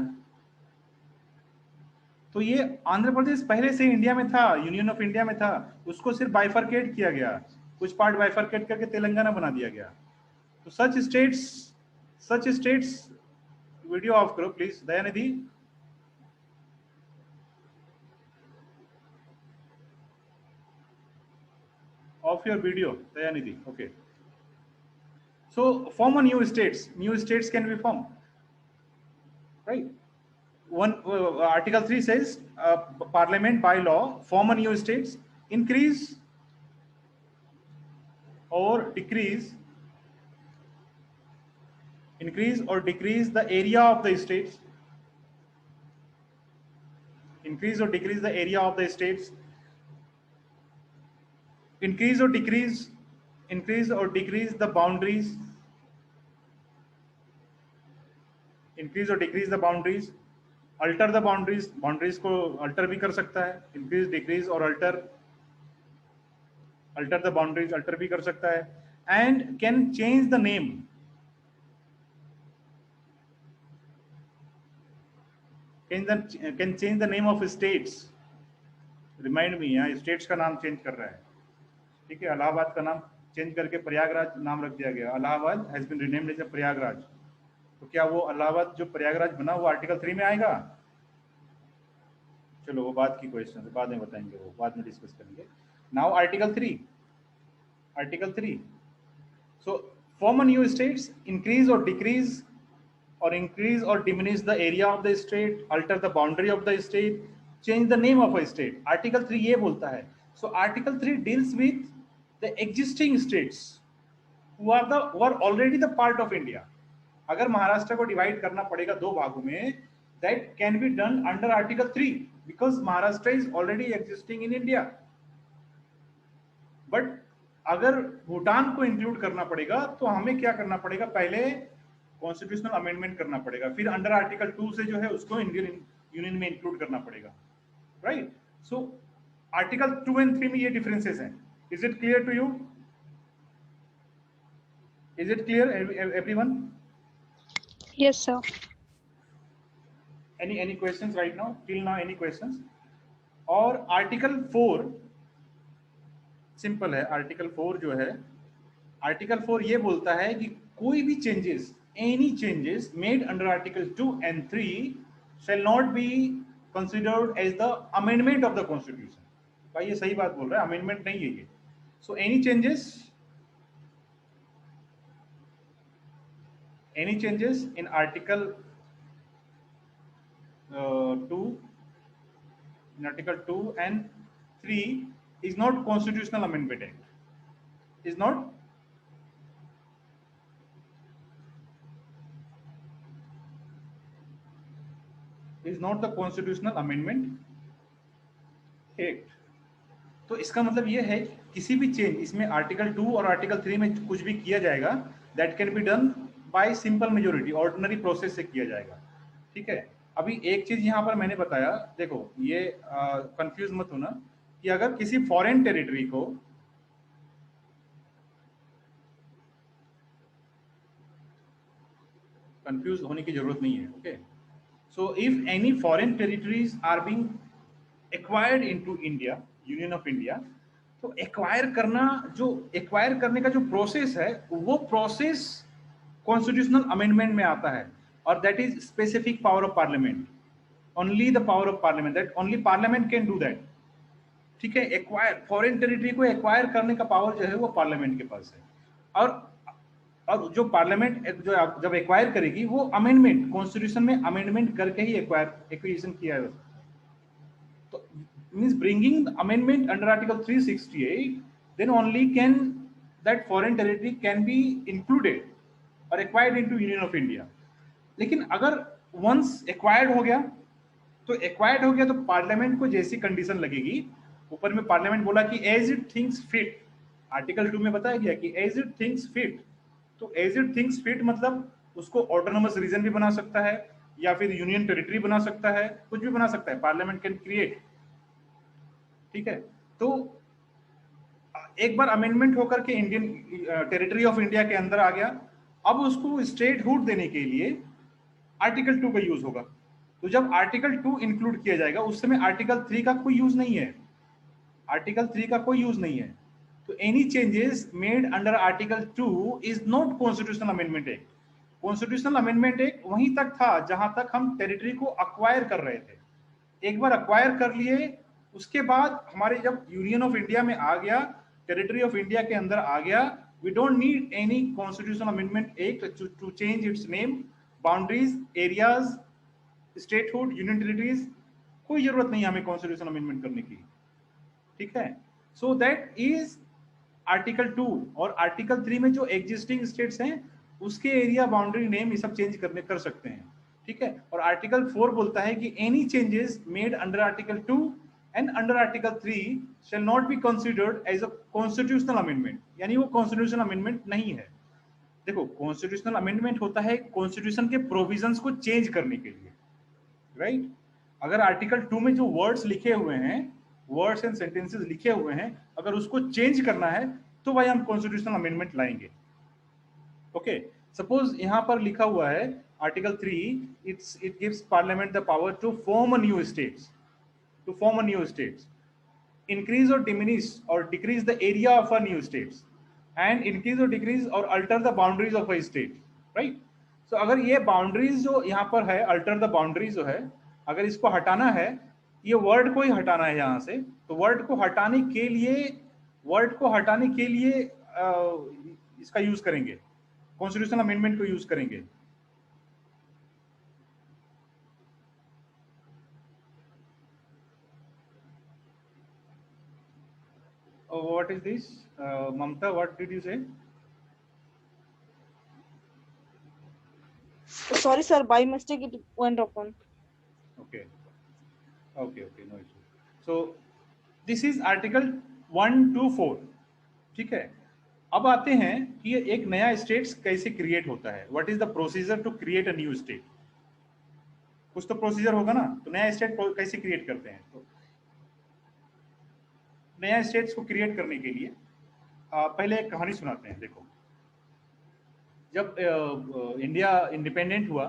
[SPEAKER 1] तो ये आंध्र प्रदेश पहले से इंडिया में था, यूनियन ऑफ इंडिया में था, उसको सिर्फ बाइफरकेट किया गया, कुछ पार्ट बाइफरकेट करके तेलंगाना बना दिया गया। तो सच स्टेट्स वीडियो ऑफ करो please, Dayanidhi. Of your video Dayanidhi. Okay, so form a new states can be formed, right? Article 3 says parliament by law form a new states, increase or decrease the area of the states, increase or decrease the area of the states, increase or decrease the boundaries, increase or decrease the boundaries, alter the boundaries, boundaries को alter भी कर सकता है, increase, decrease और alter the boundaries, alter भी कर सकता है, and can change the name, can change the name of states. Remind me, यहाँ स्टेट्स का नाम चेंज कर रहा है, ठीक है, इलाहाबाद का नाम चेंज करके प्रयागराज नाम रख दिया गया, Allahabad has been renamed as Prayagraj. तो क्या वो इलाहाबाद जो प्रयागराज बना वो आर्टिकल 3 में आएगा? चलो वो बाद की क्वेश्चन है, बाद में बताएंगे, वो बाद में डिस्कस करेंगे। Now article 3, so form a new states, increase or decrease or increase or diminish the area of the state, alter the boundary of the state, change the name of a state. Article 3 ये बोलता है। So Article 3 deals with the existing states who are already the part of India. अगर महाराष्ट्र को divide करना पड़ेगा दो भागों में, that can be done under Article 3 because Maharashtra is already existing in India. But अगर भूटान को इंक्लूड करना पड़ेगा तो हमें क्या करना पड़ेगा? पहले कॉन्स्टिट्यूशनल अमेंडमेंट करना पड़ेगा, फिर अंडर आर्टिकल 2 से जो है उसको इंडियन यूनियन में इंक्लूड करना पड़ेगा, राइट? सो आर्टिकल 2 एंड 3 में ये डिफरेंसेस हैं। Is it clear to you? Is it clear everyone?
[SPEAKER 4] Yes, sir.
[SPEAKER 1] any questions right now, till now, any questions? और आर्टिकल 4 सिंपल है। आर्टिकल 4 जो है, आर्टिकल 4 ये बोलता है कि कोई भी changes, any changes made under article 2 and 3 shall not be considered as the amendment of the constitution। भाई ये सही बात बोल रहा है, अमेंडमेंट नहीं है ये। So any changes in article 2 and 3 is not constitutional amendment act, is not the constitutional amendment act। तो इसका मतलब ये है किसी भी चेंज इसमें आर्टिकल 2 और आर्टिकल 3 में कुछ भी किया जाएगा, that can be done by simple majority, ordinary process से किया जाएगा, ठीक है। अभी एक चीज यहाँ पर मैंने बताया, देखो ये कंफ्यूज मत होना कि अगर किसी फॉरेन टेरिटरी को कंफ्यूज होने की जरूरत नहीं है, okay. So if any foreign territories are being acquired into India, union of India, तो एक्वायर करने का जो प्रोसेस है वो प्रोसेस कॉन्स्टिट्यूशनल अमेंडमेंट में आता है, और that is specific power of parliament, only the power of parliament, that only parliament can do that, ठीक है। एक्वायर, फॉरेन टेरिटरी को एक्वायर करने का पावर जो है वो पार्लियामेंट के पास है, और जो पार्लियामेंट जो जब एक्वायर करेगी वो अमेंडमेंट, कॉन्स्टिट्यूशन में अमेंडमेंट करके ही एक्विजिशन किया है। तो means bringing amendment under article 368, then only can that foreign territory can be included और acquired into union of India. लेकिन अगर वंस एक्वायर्ड हो गया तो पार्लियामेंट को जैसी कंडीशन लगेगी, ऊपर में पार्लियामेंट बोला कि as it thinks fit, article 2 में बताया गया कि एज इट थिंक्स फिट, तो एज इट थिंक्स फिट मतलब उसको ऑटोनोमस रीजन भी बना सकता है या फिर यूनियन टेरिटरी बना सकता है, कुछ भी बना सकता है, पार्लियामेंट कैन क्रिएट, ठीक है। तो एक बार अमेंडमेंट होकर के इंडियन टेरिटरी ऑफ इंडिया के अंदर आ गया, अब उसको स्टेटहुड देने के लिए आर्टिकल 2 का यूज होगा। तो जब आर्टिकल 2 इंक्लूड किया जाएगा उस समय आर्टिकल 3 का कोई यूज नहीं है, आर्टिकल 3 का कोई यूज नहीं है। तो any changes made under article 2 is not constitutional amendment act. Constitutional amendment act वहीं तक था जहां तक हम टेरिटरी को अक्वायर कर रहे थे। एक बार अक्वायर कर लिए, उसके बाद हमारे जब यूनियन ऑफ इंडिया में आ गया, टेरिटरी ऑफ इंडिया के अंदर आ गया, we don't need any constitutional amendment act to change its name, boundaries, areas, statehood, union territories, कोई जरूरत नहीं हमें कॉन्स्टिट्यूशनल अमेंडमेंट करने की, ठीक है। सो दैट इज आर्टिकल 2 और आर्टिकल 3 में जो एग्जिस्टिंग स्टेट्स हैं उसके एरिया बाउंड्री नेम ये सब चेंज कर सकते हैं, ठीक है। और आर्टिकल 4 बोलता है कि any changes made under article 2 and under article 3 shall not be considered as a constitutional amendment, यानी वो कॉन्स्टिट्यूशनल अमेंडमेंट नहीं है। देखो, कॉन्स्टिट्यूशनल अमेंडमेंट होता है कॉन्स्टिट्यूशन के प्रोविजंस को चेंज करने के लिए, राइट। अगर आर्टिकल 2 में जो वर्ड्स लिखे हुए हैं, वर्ड्स एंड सेंटेंसेस लिखे हुए हैं, अगर उसको चेंज करना है तो भाई हम कॉन्स्टिट्यूशनल अमेंडमेंट लाएंगे। ओके, सपोज यहां पर लिखा हुआ है article 3, it gives parliament the power to form a new states, to form a new states, increase or diminish or decrease the area of a new states and increase or decrease or alter the boundaries of a state, right? So अगर ये boundaries जो यहाँ पर है, alter the boundaries जो है, अगर इसको हटाना है, ये वर्ड को ही हटाना है यहाँ से, तो वर्ड को हटाने के लिए इसका यूज करेंगे, कॉन्स्टिट्यूशनल अमेंडमेंट को यूज करेंगे। What is this? Mamta, what did you say?
[SPEAKER 7] Sorry, sir. By mistake, it went open.
[SPEAKER 1] Okay, no issue. So this is Article 1 to 4, ठीक है। अब आते हैं कि ये एक नया स्टेट्स कैसे क्रिएट होता है। What is the procedure to create a new state? कुछ तो प्रोसीजर होगा ना, तो नया स्टेट कैसे क्रिएट करते हैं। तो नया स्टेट्स को क्रिएट करने के लिए पहले एक कहानी सुनाते हैं। देखो, जब इंडिया इंडिपेंडेंट हुआ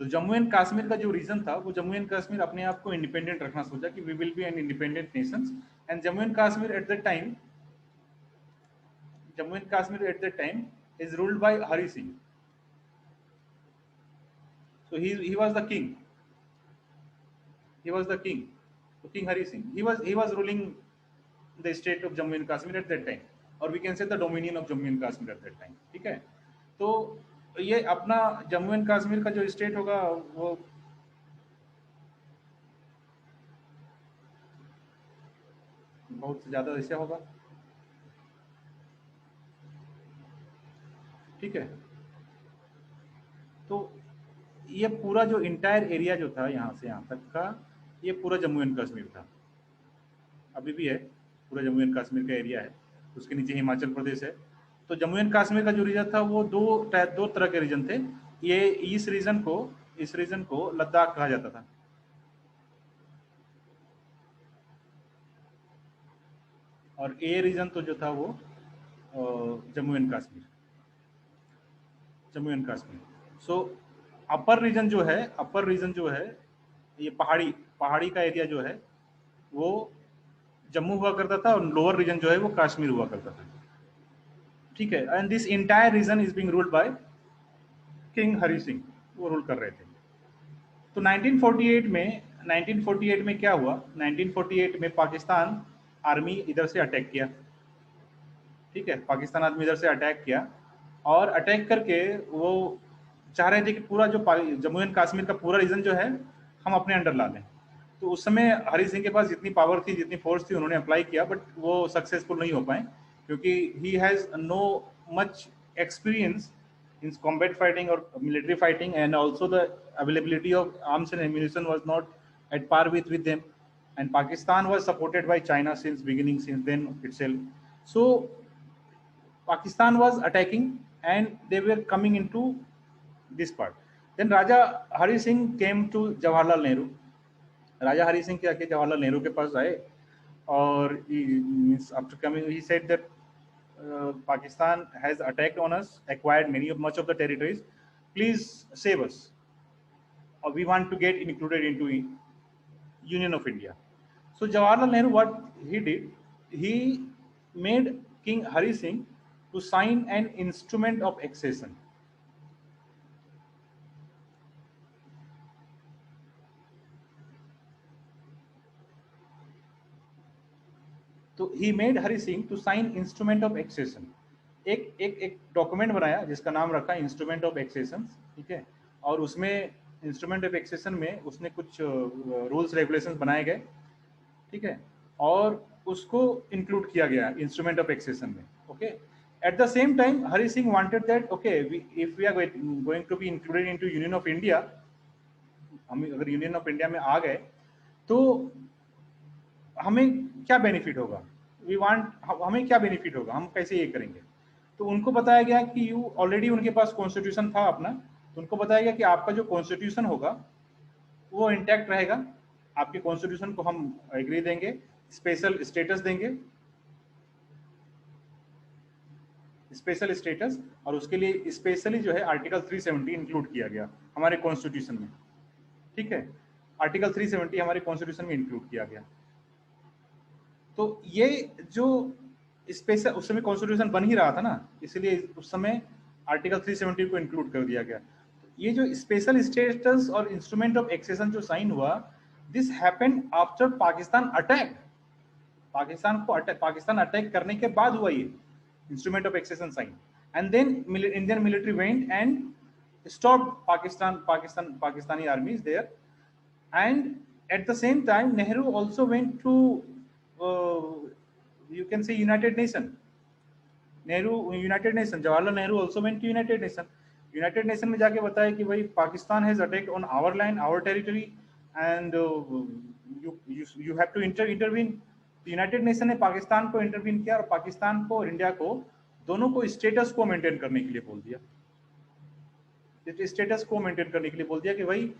[SPEAKER 1] तो जम्मू एंड कश्मीर का जो रीजन था, वो जम्मू एंड कश्मीर अपने आप को इंडिपेंडेंट रखना सोचा कि we will be an independent nations, and Jammu and Kashmir at the time is ruled by Hari Singh. So he was the king. So King Hari Singh. He was ruling the state of Jammu and Kashmir at that time, or we can say the dominion of Jammu and Kashmir at that time. ठीक है, तो ये अपना Jammu and Kashmir का जो state होगा वो बहुत ज्यादा ऐसा होगा, ठीक है। तो ये पूरा जो इंटायर एरिया जो था यहाँ से यहाँ तक का, ये पूरा जम्मू एंड कश्मीर था, अभी भी है, पूरा जम्मू एंड कश्मीर का एरिया है। उसके नीचे हिमाचल प्रदेश है। तो जम्मू एंड कश्मीर का जो रीजन था वो दो तरह के रीजन थे। ये इस रीजन को लद्दाख कहा जाता था, और ए रीजन तो जो था वो Jammu and Kashmir. So upper region जो है ये पहाड़ी का एरिया जो है वो जम्मू हुआ करता था, और लोअर रीजन जो है वो कश्मीर हुआ करता था, ठीक है। And this entire region is being ruled by king Hari Singh, वो रूल कर रहे थे। तो 1948 में क्या हुआ, 1948 में पाकिस्तान आर्मी इधर से अटैक किया, ठीक है। पाकिस्तान आर्मी इधर से अटैक किया, और अटैक करके वो चाह रहे थे कि पूरा जो जम्मू एंड कश्मीर का पूरा रीजन जो है हम अपने अंडर ला लें। तो उस समय हरि सिंह के पास जितनी पावर थी, जितनी फोर्स थी, उन्होंने अप्लाई किया, बट वो सक्सेसफुल नहीं हो पाए, क्योंकि he has no much experience in combat fighting और military fighting, and also the availability of arms and ammunition was not at par with them, and Pakistan was supported by China since beginning, since then itself. So Pakistan was attacking and they were coming into this part. Then Raja Hari Singh came to Jawaharlal Nehru. Raja Hari Singh क्या किया, जवाहरलाल नेहरू के पास आए, और after coming he said that Pakistan has attacked on us, acquired much of the territories. Please save us. We want to get included into Union of India. So Jawaharlal Nehru, what he did, he made King Hari Singh to sign an instrument of accession. तो he made Hari Singh to sign instrument of accession. एक document बनाया जिसका नाम रखा instrument of accession, ठीक है। और उसमें इंस्ट्रूमेंट ऑफ एक्सेशन में उसने कुछ रूल्स रेगुलेशंस बनाए गए, ठीक है, और उसको इंक्लूड किया गया इंस्ट्रूमेंट ऑफ एक्सेशन में। Okay. At the same time, Hari Singh wanted that, okay, if we are going to be included into Union of India, हम अगर यूनियन ऑफ इंडिया में आ गए तो हमें क्या बेनिफिट होगा, हमें क्या बेनिफिट होगा, हम कैसे ये करेंगे। तो उनको बताया गया कि यू ऑलरेडी उनके पास कॉन्स्टिट्यूशन था अपना, तो उनको बताया गया कि आपका जो कॉन्स्टिट्यूशन होगा वो इंटैक्ट रहेगा, आपके कॉन्स्टिट्यूशन को हम एग्री देंगे, स्पेशल स्टेटस देंगे, स्पेशल स्टेटस, और उसके लिए स्पेशली जो है आर्टिकल 370 इंक्लूड किया गया हमारे कॉन्स्टिट्यूशन में। ठीक है, आर्टिकल 370 हमारे कॉन्स्टिट्यूशन में इंक्लूड किया गया। तो ये जो स्पेशल, उस समय कॉन्स्टिट्यूशन बन ही रहा था ना, इसलिए उस समय आर्टिकल 370 को इंक्लूड कर दिया गया। ये जो स्पेशल स्टेटस और इंस्ट्रूमेंट ऑफ एक्सेशन जो साइन हुआ, this happened after Pakistan attack. Pakistan attack करने के बाद हुआ ये instrument of accession sign, and then Indian military went and stopped Pakistani armies there, and at the same time Nehru also went to you can say United Nation. Jawaharlal Nehru also went to United Nation में जाके बताया कि भाई Pakistan has attacked on our land, our territory, and you have to intervene. United nation ने पाकिस्तान को intervene किया और पाकिस्तान को और इंडिया को दोनों को स्टेटस को मेंटेन करने के लिए बोल दिया, स्टेटस को मेंटेन करने के लिए बोल दिया कि भाई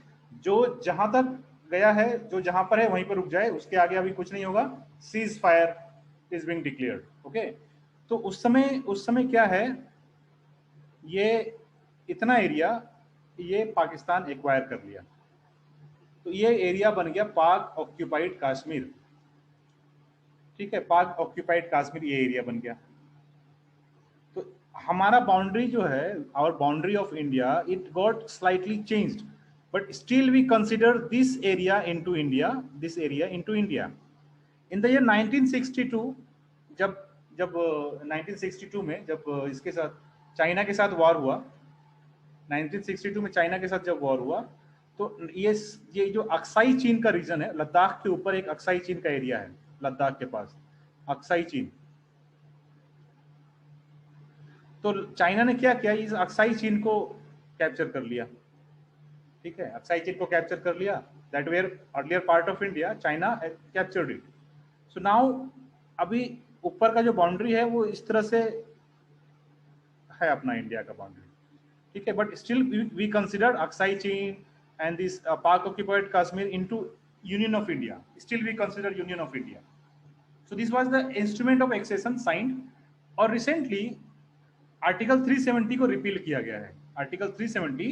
[SPEAKER 1] जो जहां तक गया है, जो जहां पर है वहीं पर रुक जाए, उसके आगे अभी कुछ नहीं होगा, cease fire is being declared. Okay, तो उस समय क्या है, ये इतना एरिया ये पाकिस्तान एक्वायर कर लिया, तो ये एरिया बन गया पाक ऑक्यूपाइड कश्मीर। ठीक है, पाक ऑक्यूपाइड कश्मीर ये एरिया बन गया। तो हमारा बाउंड्री जो है, our boundary of India, it got slightly changed, but still we consider this area into India, in the year 1962, जब 1962 में जब इसके साथ चाइना के साथ वॉर हुआ, 1962 में चाइना के साथ जब वॉर हुआ, तो ये जो अक्साई चीन का रीजन है, लद्दाख के ऊपर एक अक्साई चीन का एरिया है, लद्दाख के पास अक्साई चीन। तो चाइना ने क्या किया, इस अक्साई चीन को कैप्चर कर लिया। ठीक है, अक्साई चीन को कैप्चर कर लिया, that were earlier part of India, China captured it. So now अभी ऊपर का जो बाउंड्री है वो इस तरह से है अपना इंडिया का बाउंड्री। ठीक है, but still we consider Aksai Chin and this Pak occupied Kashmir into union of India, still we consider union of India. So this was the instrument of accession signed, और recently Article 370 को repeal किया गया है। Article 370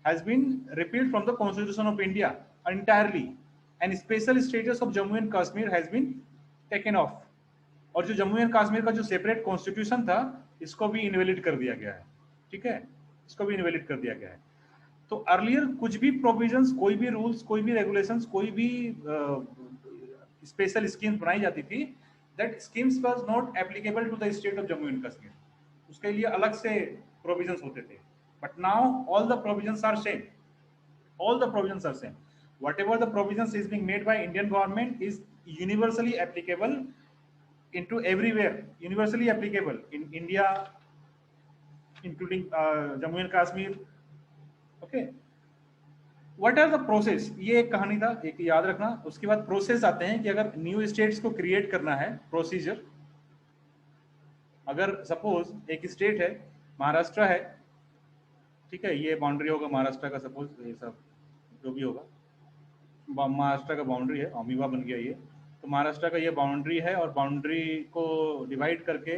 [SPEAKER 1] has been repealed from the Constitution of India entirely, and special status of Jammu and Kashmir has been taken off, और जो Jammu and Kashmir का जो separate constitution था, इसको भी इनवैलिड कर दिया गया है। ठीक है, इसको भी इनवैलिड कर दिया गया है। तो अर्लियर कुछ भी प्रोविजंस, कोई भी रूल्स, कोई भी रेगुलेशंस, कोई भी स्पेशल स्कीम्स बनाई जाती थी, that schemes was not applicable to the state of Jammu and Kashmir, उसके लिए अलग से provisions होते थे, but now all the provisions are same, whatever the provisions is being made by Indian government is universally applicable into everywhere, universally applicable in India, including Jammu and Kashmir. Okay, what are the process, ये एक कहानी था, एक याद रखना। उसके बाद process आते हैं कि अगर न्यू स्टेट्स को क्रिएट करना है, प्रोसीजर। अगर सपोज एक स्टेट है, महाराष्ट्र है, ठीक है, ये बाउंड्री होगा महाराष्ट्र का, सपोज ये सब जो भी होगा महाराष्ट्र का बाउंड्री है, अमीबा बन गया ये, तो महाराष्ट्र का ये बाउंड्री है, और बाउंड्री को डिवाइड करके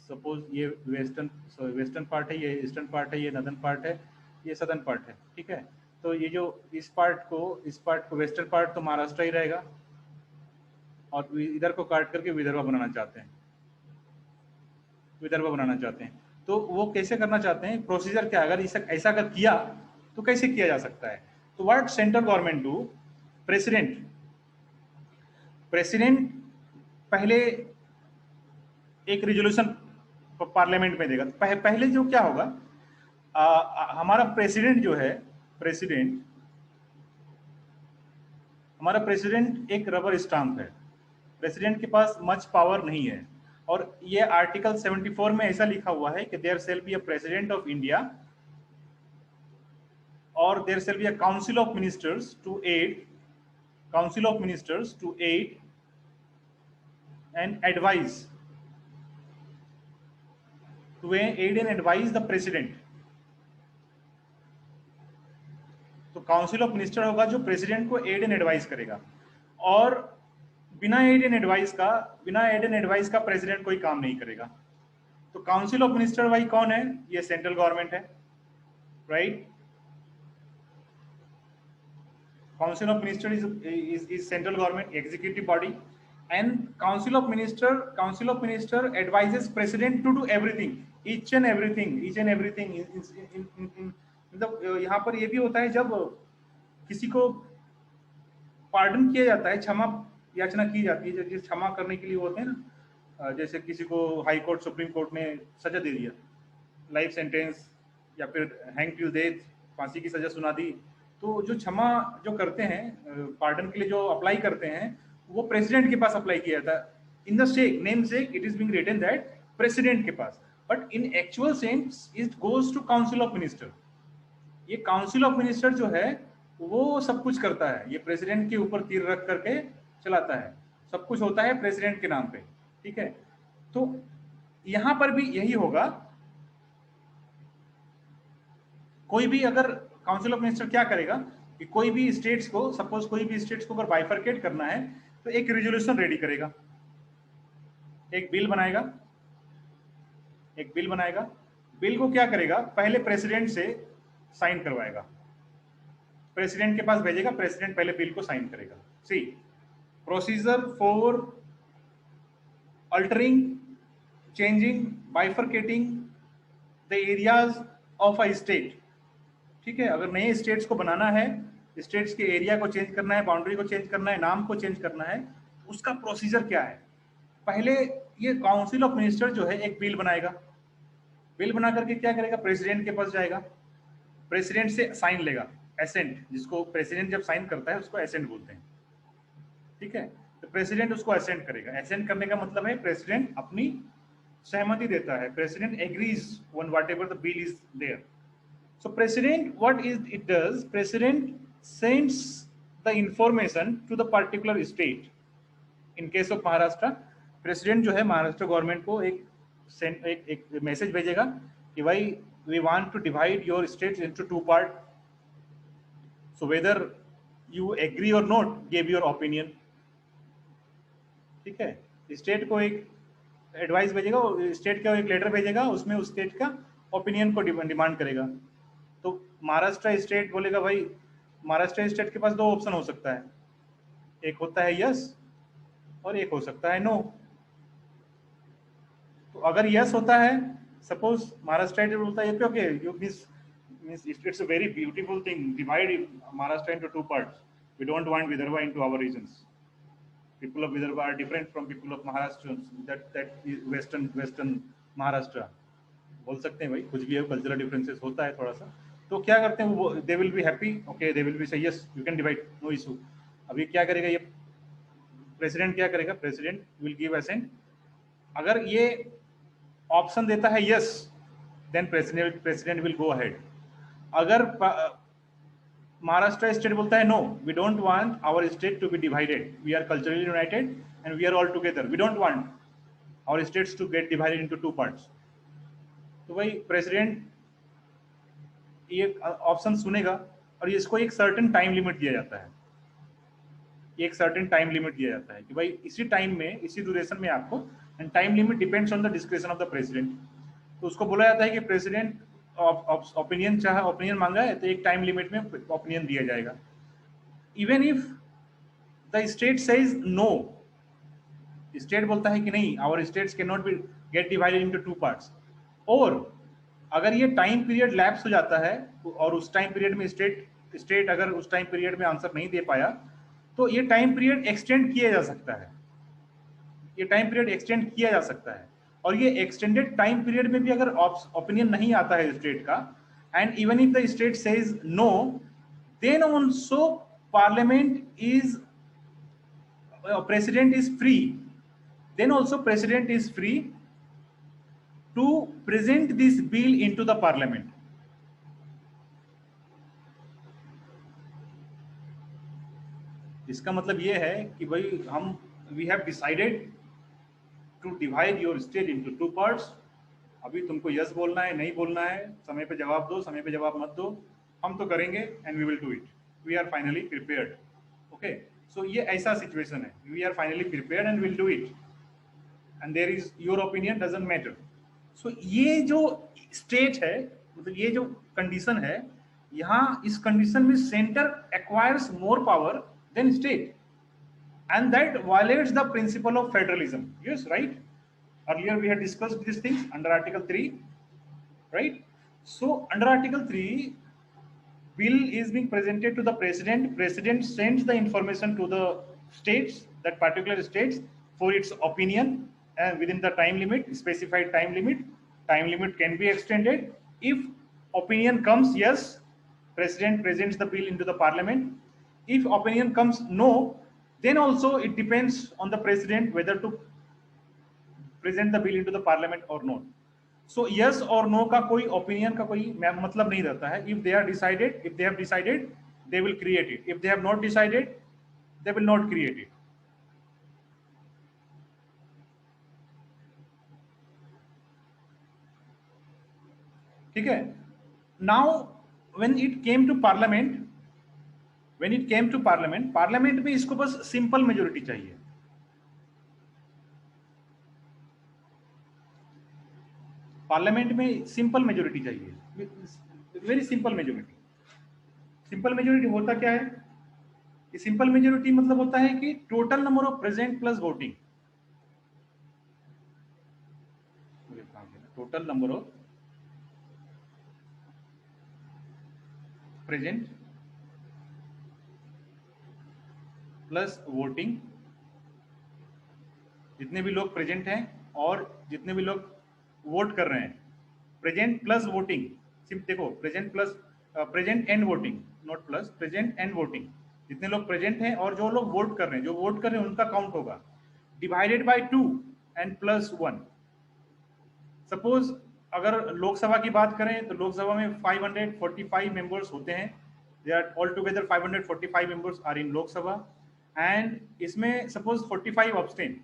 [SPEAKER 1] सपोज ये वेस्टर्न पार्ट है, ये ईस्टर्न पार्ट है, ये नॉर्दर्न पार्ट है, ये सदर्न पार्ट है। ठीक है, तो ये जो इस पार्ट को वेस्टर्न पार्ट तो महाराष्ट्र ही रहेगा, और इधर को काट करके विदर्भ बनाना चाहते हैं। तो वो कैसे करना चाहते हैं, प्रोसीजर क्या, अगर ऐसा अगर किया तो कैसे किया जा सकता है। तो what central government do, president पहले एक रिजोल्यूशन पार्लियामेंट में देगा। पहले जो क्या होगा, हमारा प्रेसिडेंट जो है, हमारा प्रेसिडेंट एक रबर स्टाम्प है, प्रेसिडेंट के पास मच पावर नहीं है, और ये आर्टिकल 74 में ऐसा लिखा हुआ है कि there shall be a president of India और there shall be a council of ministers to aid and advise the president. तो काउंसिल ऑफ मिनिस्टर होगा जो प्रेसिडेंट को एड एंड एडवाइस करेगा, और बिना एड एंड एडवाइस का प्रेसिडेंट कोई काम नहीं करेगा। तो काउंसिल ऑफ मिनिस्टर भाई कौन है? ये सेंट्रल गवर्नमेंट है, right? Council of minister is central government executive body, and council of minister advises president to do everything, each and everything मतलब यहाँ पर ये भी होता है जब किसी को पार्डन किया जाता है, क्षमा याचना की जाती है, जब क्षमा करने के लिए होते हैं ना, जैसे किसी को हाई कोर्ट सुप्रीम कोर्ट ने सजा दे दिया, लाइफ सेंटेंस या फिर हैंग टिल डेथ, फांसी की सजा सुना दी, तो जो क्षमा जो करते हैं पार्डन के लिए जो अप्लाई करते हैं वो प्रेसिडेंट के पास अप्लाई किया था। In the namesake it is being written that president के पास, but in actual sense it goes to council of minister. ये काउंसिल ऑफ मिनिस्टर जो है वो सब कुछ करता है, ये प्रेसिडेंट के ऊपर तीर रख करके चलाता है, सब कुछ होता है प्रेसिडेंट के नाम पे, ठीक है? तो यहां पर भी यही होगा, कोई भी अगर काउंसिल ऑफ मिनिस्टर क्या करेगा कि कोई भी स्टेट्स को, सपोज कोई भी स्टेट्स को अगर बाइफरकेट करना है तो एक रेजोल्यूशन रेडी करेगा, एक बिल बनाएगा, बिल को क्या करेगा, पहले प्रेसिडेंट से साइन करवाएगा, प्रेसिडेंट के पास भेजेगा, प्रेसिडेंट पहले बिल को साइन करेगा। See procedure for altering, changing, bifurcating the areas of a state, ठीक है? अगर नए स्टेट्स को बनाना है, स्टेट्स के एरिया को चेंज करना है, बाउंड्री को चेंज करना है, नाम को चेंज करना है, उसका प्रोसीजर क्या है? पहले ये काउंसिल ऑफ मिनिस्टर जो है एक बिल बनाएगा, बिल बना करके क्या करेगा, प्रेसिडेंट के पास जाएगा, प्रेसिडेंट से साइन लेगा, एसेंट, जिसको प्रेसिडेंट जब साइन करता है उसको एसेंट बोलते हैं, ठीक है? तो प्रेसिडेंट उसको एसेंट करेगा। एसेंट करने का मतलब है प्रेसिडेंट अपनी सहमति देता है, president agrees on whatever the bill is there. So president, what is it does? President sends the information to the particular state. In case of Maharashtra, president जो है महाराष्ट्र गवर्नमेंट को एक मैसेज भेजेगा कि भाई we want to divide your states into two part. So whether you agree or not, give your opinion. ठीक है? State को एक एडवाइस भेजेगा, स्टेट का एक लेटर भेजेगा, उसमें उस स्टेट का ओपिनियन को डिमांड करेगा। तो महाराष्ट्र स्टेट बोलेगा भाई, महाराष्ट्र स्टेट के पास दो ऑप्शन हो सकता है, एक होता है यस और एक हो सकता है नो। तो अगर यस होता है, सपोज महाराष्ट्र स्टेट बोलता है okay you means it's a very beautiful thing, divide Maharashtra into two parts, we don't want Vidarbha into our regions, people of Vidarbha are different from people of Maharashtra, that is western Maharashtra, बोल सकते हैं भाई, कुछ भी है, कल्चरल डिफरेंसेस होता है थोड़ा सा। तो क्या करते हैं वो, they will be happy, okay they will be say yes you can divide, no issue. अभी क्या करेगा ये प्रेसिडेंट, क्या करेगा, प्रेसिडेंट विल गिव एसेंट। अगर ये ऑप्शन देता है yes, then president will go ahead. अगर महाराष्ट्र स्टेट बोलता है no, we don't want our state to be divided, we are culturally united and we are all together, we don't want our states to get divided into two parts, तो भाई president ये option सुनेगा और इसको एक certain time limit दिया जाता है, एक सर्टेन टाइम लिमिट दिया जाता है कि भाई इसी टाइम में, इसी ड्यूरेशन में आपको, and time limit depends on the description of the president. तो उसको बोला जाता है कि प्रेसिडेंट ओपिनियन मांगा है तो एक टाइम लिमिट में ओपिनियन दिया जाएगा। Even if the state says no, state बोलता है कि नहीं our states can not be get divided into two parts, और अगर ये टाइम पीरियड लैप्स हो जाता है और उस टाइम पीरियड में स्टेट अगर उस टाइम पीरियड में आंसर नहीं दे पाया, तो ये टाइम पीरियड एक्सटेंड किया जा सकता है, ये टाइम पीरियड एक्सटेंड किया जा सकता है। और ये एक्सटेंडेड टाइम पीरियड में भी अगर ओपिनियन नहीं आता है स्टेट का, and even if the state says no, then also parliament is, president is free then also president is free to present this bill into the parliament. इसका मतलब ये है कि भाई हम we have decided to divide your state into two parts. अभी तुमको yes बोलना है, नहीं बोलना है, समय पे जवाब दो, समय पे जवाब मत दो, हम तो करेंगे and we will do it. We are finally prepared. Okay, so ये ऐसा situation है. We are finally prepared and will do it. And there is your opinion doesn't matter. So ये जो state है, मतलब ये जो condition है, यहाँ इस condition में center acquires more power than state, and that violates the principle of federalism. Yes, right? Earlier we had discussed these things under Article 3, right? So under Article 3, bill is being presented to the president. President sends the information to the states, that particular states, for its opinion, and within the time limit, specified time limit. Time limit can be extended. If opinion comes yes, president presents the bill into the parliament. If opinion comes no, then also it depends on the president whether to present the bill into the parliament or not. So yes or no का कोई opinion का कोई मतलब नहीं रहता है. If they have decided, they will create it. If they have not decided, they will not create it. ठीक है? Now when it came to parliament, parliament में इसको बस simple majority चाहिए. पार्लियामेंट में सिंपल मेजोरिटी चाहिए, very simple majority. Simple majority होता क्या है? ये सिंपल मेजोरिटी मतलब होता है कि total number of present plus voting. Total number of present plus voting, जितने भी लोग प्रेजेंट हैं और जितने भी लोग वोट कर रहे हैं. प्रेजेंट प्लस वोटिंग, सिर्फ देखो present and voting, not plus, present and voting. जितने लोग प्रेजेंट हैं और जो लोग वोट कर रहे हैं, उनका काउंट होगा. Divided by 2 and plus 1. Suppose अगर लोकसभा की बात करें तो लोकसभा में 545 मेंबर्स होते हैं. They are all together 545 members are in Lok Sabha, and इसमें सपोज 45 अब्सटेन.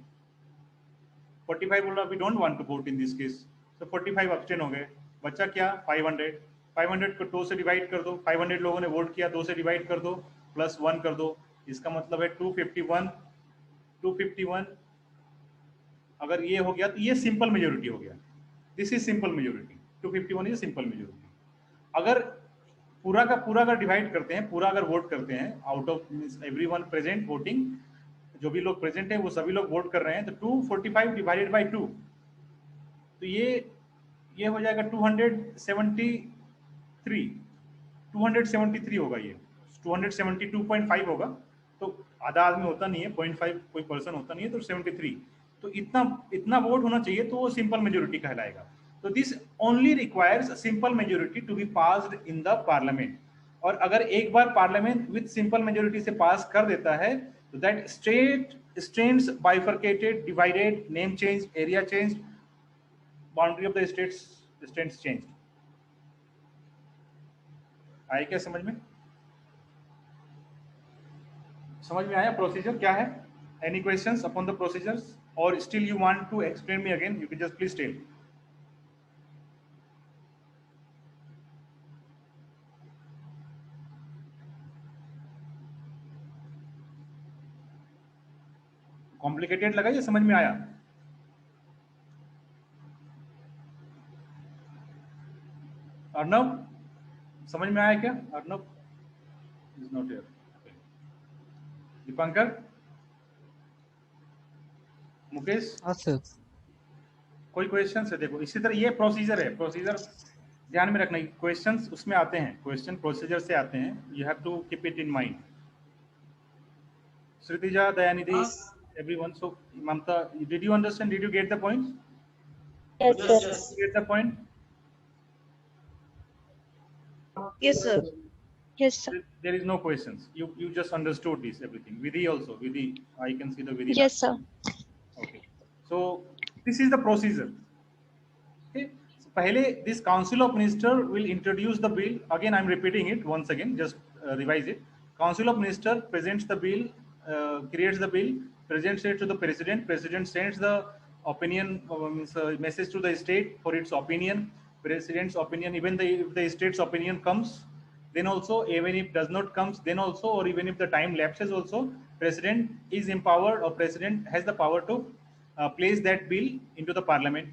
[SPEAKER 1] 45 बोला we don't want to vote in this case, तो 45 अब्सटेन हो गए. बच्चा क्या? 500 को 2 से डिवाइड कर दो. 500 लोगों ने वोट किया, 2 से डिवाइड कर दो, प्लस 1 कर दो. इसका मतलब है 251. अगर ये हो गया तो ये सिंपल मेजोरिटी हो गया. This is simple majority. 251 is simple majority. अगर पूरा का पूरा अगर डिवाइड करते हैं, पूरा अगर वोट करते हैं, out of everyone present voting, जो भी लोग प्रेजेंट है वो सभी लोग वोट कर रहे हैं, तो 245 डिवाइडेड बाय 2, तो ये हो जाएगा 273 होगा. ये 272.5 होगा. तो आधा आदमी होता नहीं है, 0.5 कोई पर्सन होता नहीं है, तो 73. तो इतना वोट होना चाहिए, तो वो सिंपल मेजोरिटी कहलाएगा. तो this only requires simple majority to be passed in the parliament. और अगर एक बार पार्लियामेंट विद सिंपल मेजोरिटी से पास कर देता है, तो that state stands bifurcated, divided, name change, area change, boundary of the states stands change. आया क्या समझ में? समझ में आया प्रोसीजर क्या है? Any questions upon the procedures, और still you want to explain me again? You can just please tell. Complicated लगा या समझ में आया? अर्नव, समझ में आया क्या? Arnav is not here. Dipankar, Mukesh,
[SPEAKER 2] हाँ सर.
[SPEAKER 1] कोई क्वेश्चन है? देखो इसी तरह ये प्रोसीजर है. प्रोसीजर ध्यान में रखना. क्वेश्चंस उसमें आते हैं, क्वेश्चन प्रोसीजर से आते हैं. You have to keep it in mind. Sritija, Dayanidhi, everyone. So, Mamta, did you understand? Did you get the point?
[SPEAKER 7] Yes, sir.
[SPEAKER 1] Did you get the point?
[SPEAKER 7] Yes, sir.
[SPEAKER 4] Yes, sir.
[SPEAKER 1] There is no questions. You just understood this everything. Vidhi also. Vidhi, I can see the Vidhi.
[SPEAKER 4] Yes, sir.
[SPEAKER 1] Okay. So this is the procedure. Okay, so pehle this council of minister will introduce the bill. Again I'm repeating it once again, just revise it. Council of minister presents the bill, creates the bill, presents it to the president. President sends the opinion, message to the state for its opinion. President's opinion, even if the state's opinion comes, then also, even if does not comes, then also, or even if the time lapses also, president is empowered, or president has the power to place that bill into the parliament.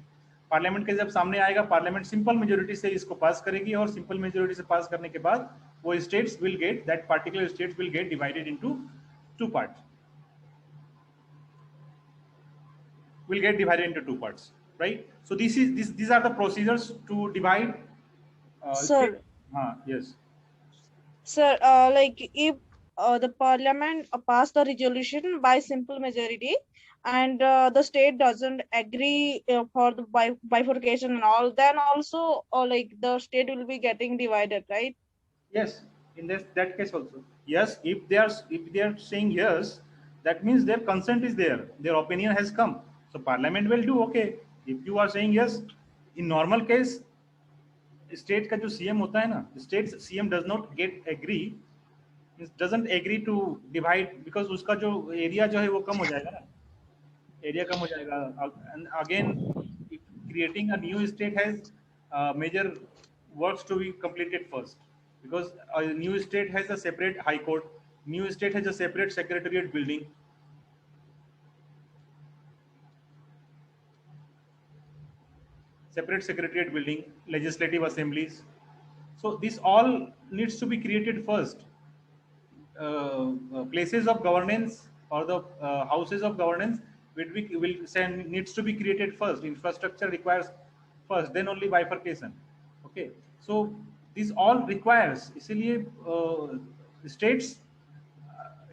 [SPEAKER 1] Parliament के जब सामने आएगा, parliament simple majority से इसको पास करेगी, और simple majority से पास करने के बाद वो states will get, that particular states will get divided into two parts, will get divided into two parts, right? So these are the procedures to divide.
[SPEAKER 7] Sir.
[SPEAKER 1] Yes.
[SPEAKER 7] Sir, like if the parliament pass the resolution by simple majority, and the state doesn't agree for the bifurcation and all, then also like the state will be getting divided, right?
[SPEAKER 1] Yes, in that case also. Yes, if they are saying yes, that means their consent is there, their opinion has come. So parliament will do okay. If you are saying yes, in normal case, state का जो CM होता है ना, state CM does not get agree, doesn't agree to divide, because उसका जो area जो है वो कम हो जाएगा ना, एरिया कम हो जाएगा. Again creating a new state has major works to be completed first, because a new state has a separate high court, new state has a separate secretariat building. Separate secretariat building, legislative assemblies. So this all needs to be created first. Places of governance or the houses of governance needs to be created first. Infrastructure requires first, then only bifurcation. Okay, so this all requires, इसलिए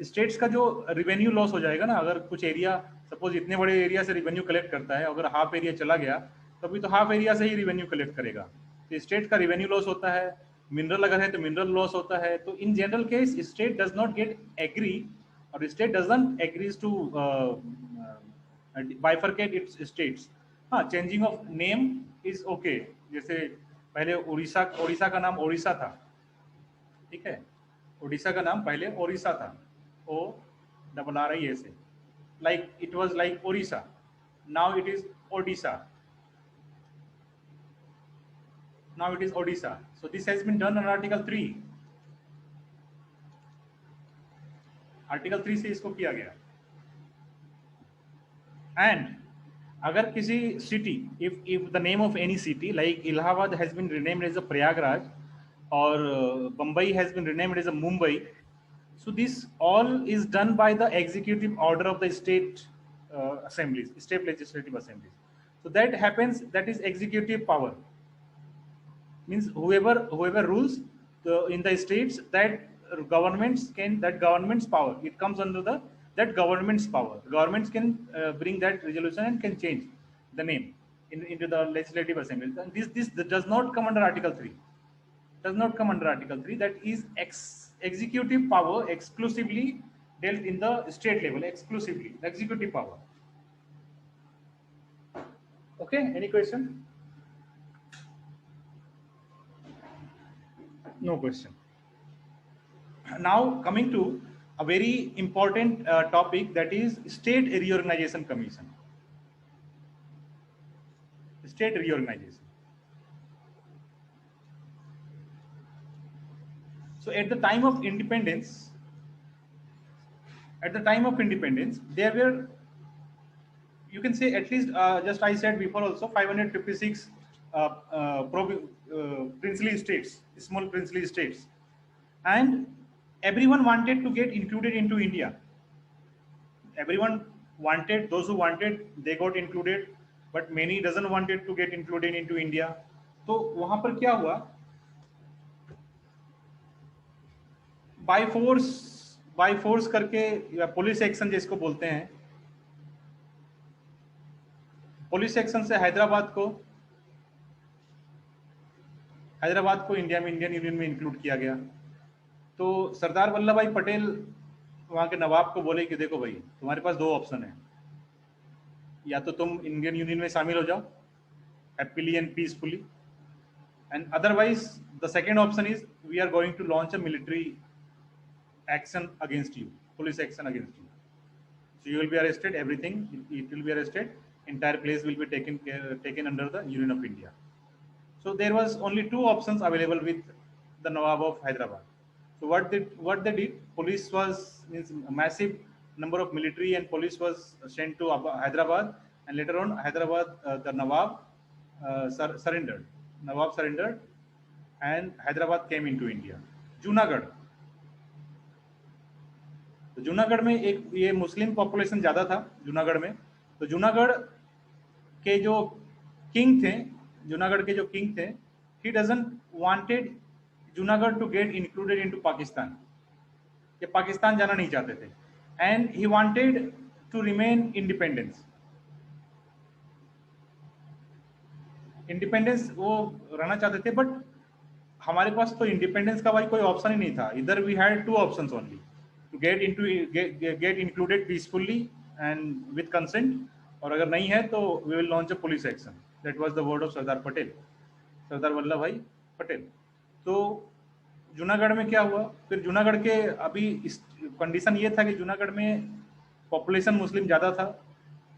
[SPEAKER 1] states का जो revenue loss हो जाएगा ना, अगर कुछ area, suppose इतने बड़े एरिया से रेवेन्यू कलेक्ट करता है, अगर हाफ एरिया चला गया, तभी तो हाफ एरिया से ही रेवेन्यू कलेक्ट करेगा, तो स्टेट का रेवेन्यू लॉस होता है. मिनरल अगर है तो मिनरल लॉस होता है. तो in general case state does not get agree, और state doesn't agrees to bifurcate its states. हाँ, changing of name is okay. जैसे पहले उड़ीसा का नाम ओडिशा था, ठीक है, उड़ीसा का नाम पहले ओडिशा था, ORRISA, like it was like Orissa, now it is Odisha. So this has been done on Article 3. Article 3 से इसको किया गया. And अगर किसी city, if the name of any city like Allahabad has been renamed as a Prayagraj, or Mumbai has been renamed as a Mumbai, so this all is done by the executive order of the state assemblies, state legislative assemblies. So that happens, that is executive power. Means whoever rules in the states, that government's power, it comes under that government's power. Governments can bring that resolution and can change the name into the legislative assembly. And this does not come under Article 3. Does not come under Article 3. That is executive power exclusively dealt in the state level, exclusively executive power. Okay, any question? No question. Now coming to a very important topic, that is State Reorganization Commission. State reorganization. So at the time of independence, there were, you can say, at least just I said before also, 556 princely states, small princely states, and everyone wanted to get included into India. Everyone wanted, those who wanted, they got included, but many doesn't wanted to get included into India. तो वहां पर क्या हुआ, by force करके, या police action जिसको बोलते हैं, पुलिस एक्शन से हैदराबाद को इंडिया में, इंडियन यूनियन में इंक्लूड किया गया. तो सरदार वल्लभ भाई पटेल वहां के नवाब को बोले कि देखो भाई, तुम्हारे पास दो ऑप्शन है, या तो तुम इंडियन यूनियन में शामिल हो जाओ happily and peacefully, and otherwise the second option is we are going to launch a military action against you, police action against you. So you will be arrested, everything it will be arrested, entire place will be taken under the Union of India. So there was only two options available with the Nawab of Hyderabad. So what they did, police was, means a massive number of military and police was sent to Hyderabad, and later on Hyderabad the Nawab surrendered. Nawab surrendered and Hyderabad came into India. Junagadh, तो जूनागढ़ में एक ये Muslim population ज्यादा था जूनागढ़ में, तो जूनागढ़ के जो किंग थे, जूनागढ़ के जो किंग थे, he doesn't wanted Junagadh to get included into Pakistan, ये पाकिस्तान जाना नहीं चाहते थे, and he wanted to remain independence, independence वो रहना चाहते थे, बट हमारे पास तो इंडिपेंडेंस का भाई कोई ऑप्शन ही नहीं था, इधर we had two options only, to get included peacefully and with consent, और अगर नहीं है तो we will launch a police action. That was the word of Sardar Patel, Sardar Vallabh भाई पटेल. तो जूनागढ़ में क्या हुआ, फिर जूनागढ़ के अभी कंडीशन ये था कि जूनागढ़ में पॉपुलेशन मुस्लिम ज़्यादा था,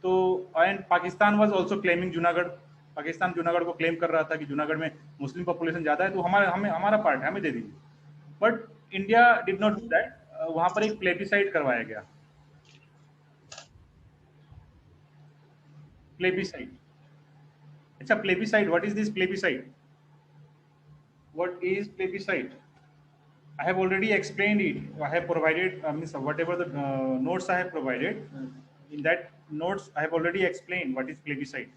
[SPEAKER 1] तो and Pakistan was also claiming Junagadh, Pakistan Junagadh को क्लेम कर रहा था कि जूनागढ़ में मुस्लिम पॉपुलेशन ज़्यादा है, तो हमारा पार्ट है, हमें दे दीजिए. But India did not do that. वहां पर एक प्लेबिसाइड करवाया गया, प्लेबिसाइड. अच्छा, plebiscite, what is this plebiscite? What is plebiscite? I have already explained it. I have provided means whatever the notes I have provided, in that notes I have already explained what is plebiscite.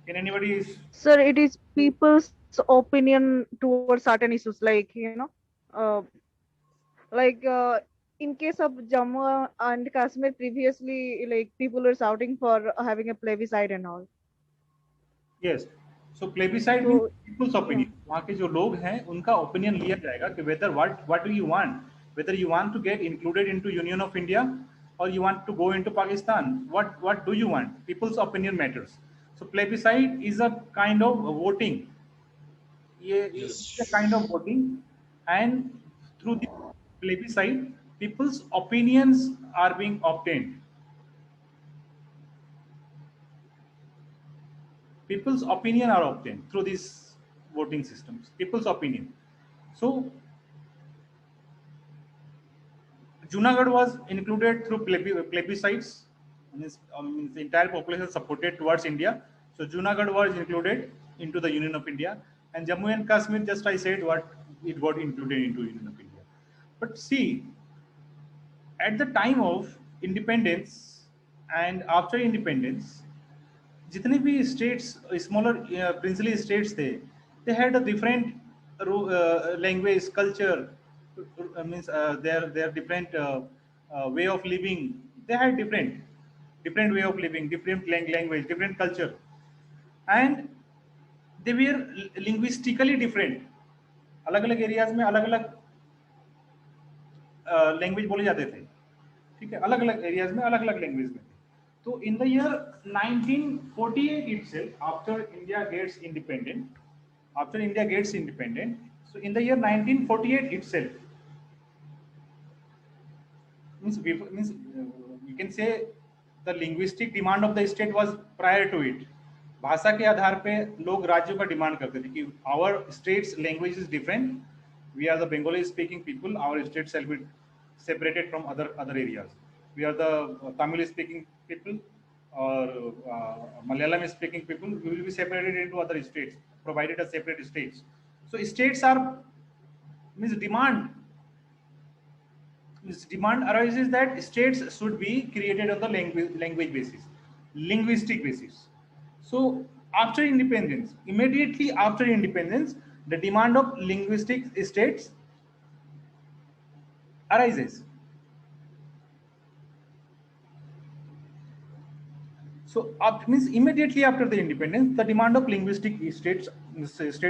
[SPEAKER 1] Can anybody
[SPEAKER 7] Sir, it is people's opinion towards certain issues, like in case of Jammu and Kashmir previously, like people were shouting for having a plebiscite and all.
[SPEAKER 1] Yes. So plebiscite means people's opinion. वहाँ के जो लोग हैं उनका opinion लिया जाएगा कि whether what do you want, whether you want to get included into Union of India or you want to go into Pakistan. What do you want? People's opinion matters. So plebiscite is a kind of voting. ये is a kind of voting, and through the plebiscite, people's opinions are being obtained. People's opinion are obtained through these voting systems. People's opinion. So Junagadh was included through plebiscites. Means the entire population supported towards India. So Junagadh was included into the Union of India, and Jammu and Kashmir, just I said what it got included into Union of India. But see, at the time of independence and after independence, जितने भी states, smaller princely states थे, they had a different language, culture, means their different way of living. They had different way of living, different language, different culture, and they were linguistically different. अलग-अलग areas में अलग-अलग language बोले जाते थे, ठीक है, अलग-अलग areas में अलग-अलग language में. So in the year 1948 itself, after India gets independent, so in the year 1948 itself, means you can say the linguistic demand of the state was prior to it. भाषा के आधार पे लोग राज्यों का डिमांड करते थे कि our state's language is different. We are the Bengali speaking people. Our state shall be separated from other areas. We are the Tamil speaking people or Malayalam speaking people. We will be separated into other states, provided as separate states. So states are means demand arises that states should be created on the language basis, linguistic basis. So after independence, immediately after independence, the demand of linguistic states arises. So means immediately after the independence, the demand of linguistic states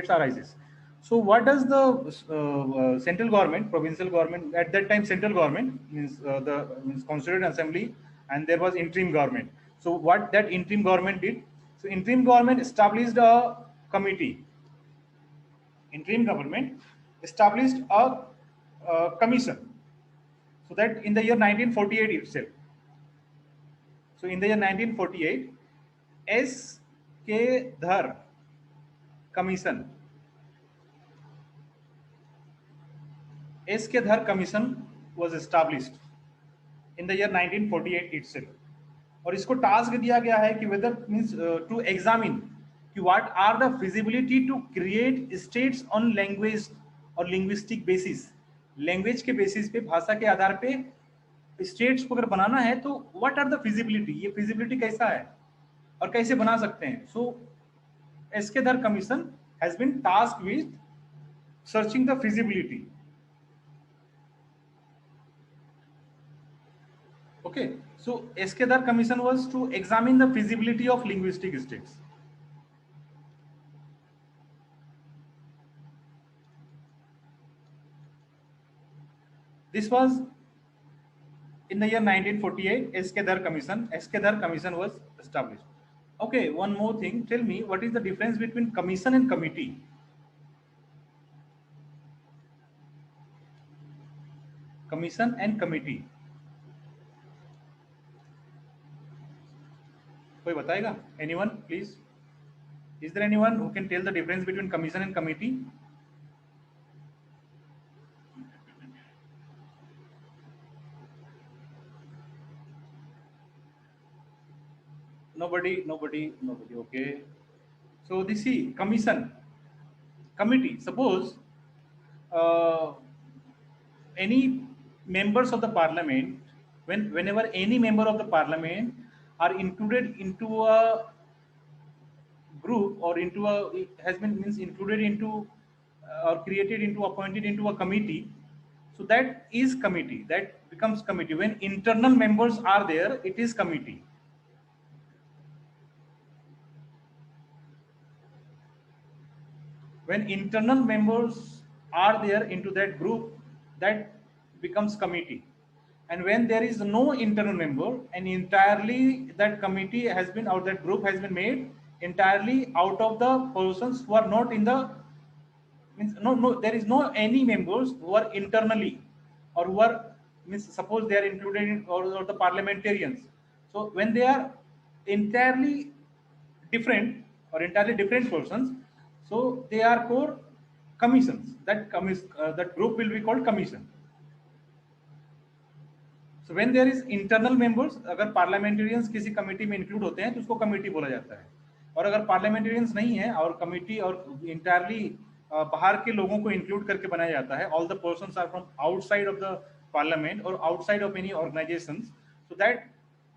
[SPEAKER 1] arises. So what does the central government, provincial government, at that time central government means the Constituent Assembly, and there was interim government. So what that interim government did? So interim government established a committee. Interim government established a commission. So that in the year 1948 itself. So in the year 1948, S.K. Dhar Commission. S.K. Dhar Commission was established in the year 1948 itself. और इसको task दिया गया है कि whether means to examine कि what are the feasibility to create states on language और linguistic basis. Language के basis पे, भाषा के आधार पे स्टेट्स को अगर बनाना है तो व्हाट आर द फिजिबिलिटी, ये फिजिबिलिटी कैसा है और कैसे बना सकते हैं. So SK Dhar commission has been tasked with searching the feasibility. Okay, so SK Dhar Commission was to examine the feasibility of linguistic states. This was in the year 1948. SK Dhar Commission was established. Okay, one more thing. Tell me, what is the difference between commission and committee? Commission and committee. कोई बताएगा? Anyone, please? Is there anyone who can tell the difference between commission and committee? Nobody. Okay. So this is commission, committee. Suppose any members of the parliament, whenever any member of the parliament are included into a group or into a, it has been means included into or created into, appointed into a committee, so that is committee, that becomes committee. When internal members are there, it is committee. When internal members are there into that group, that becomes committee. And when there is no internal member and entirely that committee has been, or that group has been made entirely out of the persons who are not in the, means there is no any members who are internally or who are, means suppose they are included in, or the parliamentarians. So when they are entirely different or entirely different persons, so they are called commissions. That group will be called commission. So when there is internal members, अगर parliamentarians किसी committee में include होते हैं तो उसको committee बोला जाता है. और अगर parliamentarians नहीं है और committee और entirely बाहर के लोगों को include करके बनाया जाता है, all the persons are from outside of the parliament or outside of any organizations, so that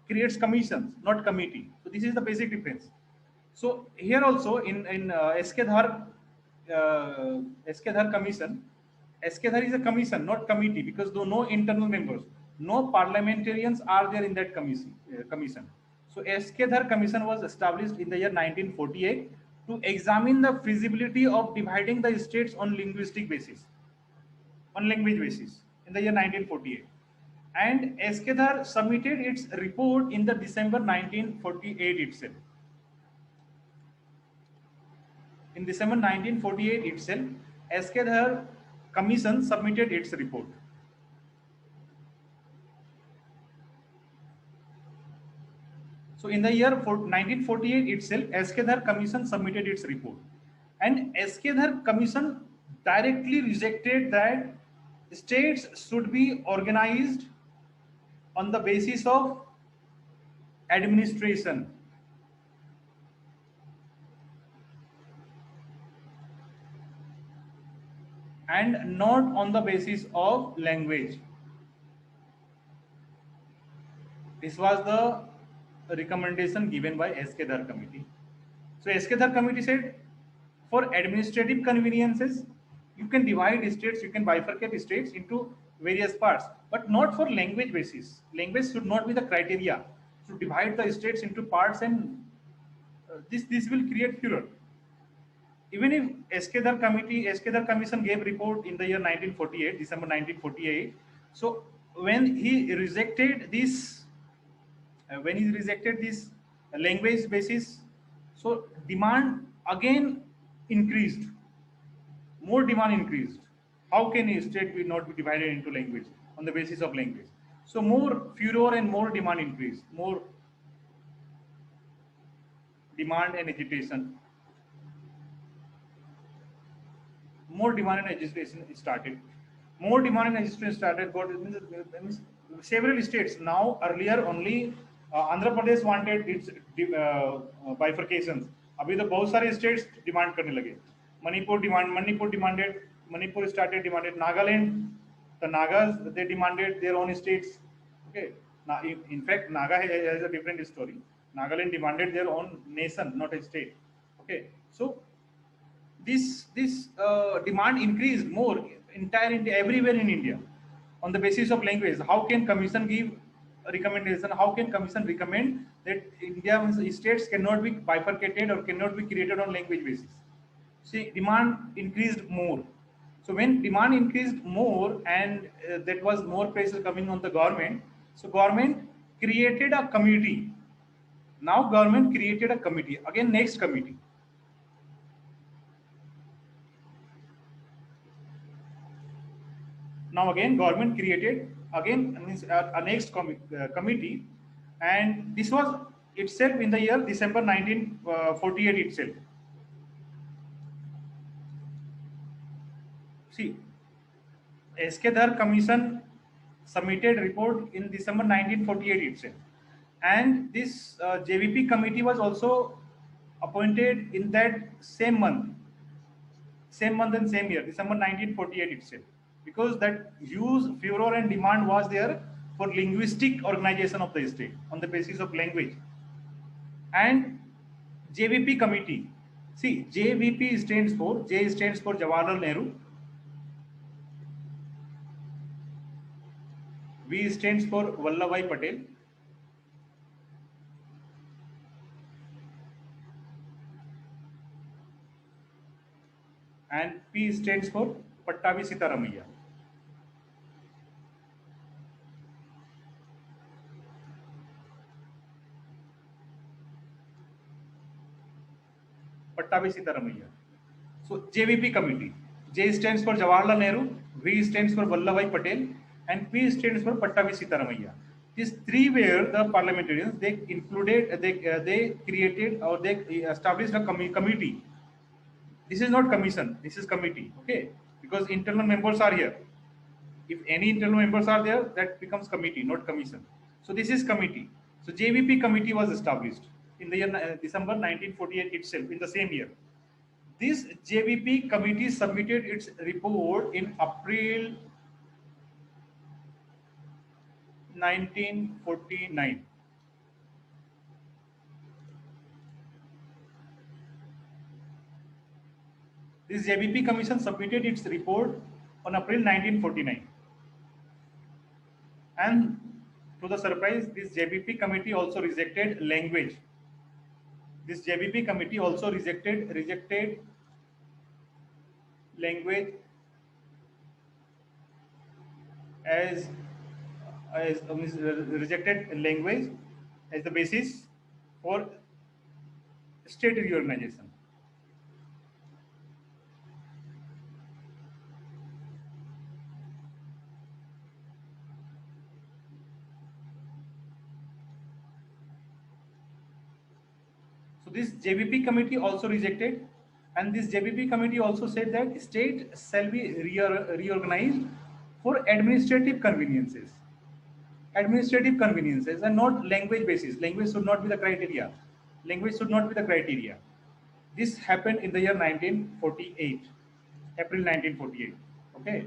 [SPEAKER 1] creates commissions, not committee. So this is the basic difference. So here also in SK Dhar Commission, SK Dhar is a commission, not committee, because though no internal members, no parliamentarians are there in that commission. So SK Dhar Commission was established in the year 1948 to examine the feasibility of dividing the states on linguistic basis, on language basis, in the year 1948. And SK Dhar submitted its report in the December 1948 itself. In December 1948 itself, SK Dhar Commission submitted its report. So in the year 1948 itself, SK Dhar Commission submitted its report. And SK Dhar Commission directly rejected that states should be organized on the basis of administration. And not on the basis of language. This was the recommendation given by SK Dhar Committee. So SK Dhar Committee said, for administrative conveniences, you can divide states, you can bifurcate states into various parts, but not for language basis. Language should not be the criteria to divide the states into parts, and this will create furor. Even if SK Dhar Commission gave report in the year 1948, December 1948. So when he rejected this when he rejected this language basis, so demand again increased. More demand increased. How can a state be not be divided into language on the basis of language? So more furor and more demand increased. More demand and agitation. More demand and agitation started. More demand and agitation started. Means several states now. Earlier only Andhra Pradesh wanted its bifurcations. अभी तो बहुत सारे states demand करने लगे. Manipur started demanded. Nagaland, the Nagas, they demanded their own states. Okay. Now, in fact, Naga has a different story. Nagaland demanded their own nation, not a state. Okay. So this demand increased more entire India, everywhere in India, on the basis of language. How can Commission give a recommendation? How can Commission recommend that India states cannot be bifurcated or cannot be created on language basis? See, demand increased more. So when demand increased more, and that was more pressure coming on the government, so government created a committee. Now government created a committee. Again, next committee. Now again, government created again means a next committee, and this was itself in the year December 1948 itself. See, SK Dhar Commission submitted report in December 1948 itself, and this JVP committee was also appointed in that same month and same year, December 1948 itself, because that huge furor and demand was there for linguistic organization of the state on the basis of language. And JVP committee, see, JVP stands for, J stands for Jawaharlal Nehru, V stands for Vallabhbhai Patel, and P stands for Pattabhi Sitaramaiah. Pattabhi Sitaramaiah. So JVP committee. J stands for Jawaharlal Nehru, V stands for Vallabhbhai Patel, and P stands for Pattabhi Sitaramaiah. These three were the parliamentarians. They included, they created or they established a committee. This is not commission. This is committee. Okay, because internal members are here. If any internal members are there, that becomes committee, not commission. So this is committee. So JVP committee was established in the year December 1948 itself, in the same year. This JVP committee submitted its report in April 1949. This JVP commission submitted its report on April 1949. And to the surprise, this JVP committee also rejected language. This JVP committee also rejected language as rejected language as the basis for state reorganization. So this JVP committee also rejected, and this JVP committee also said that state shall be reorganized for administrative conveniences. Administrative conveniences and not language basis. Language should not be the criteria. Language should not be the criteria. This happened in the year 1948, April 1948. Okay,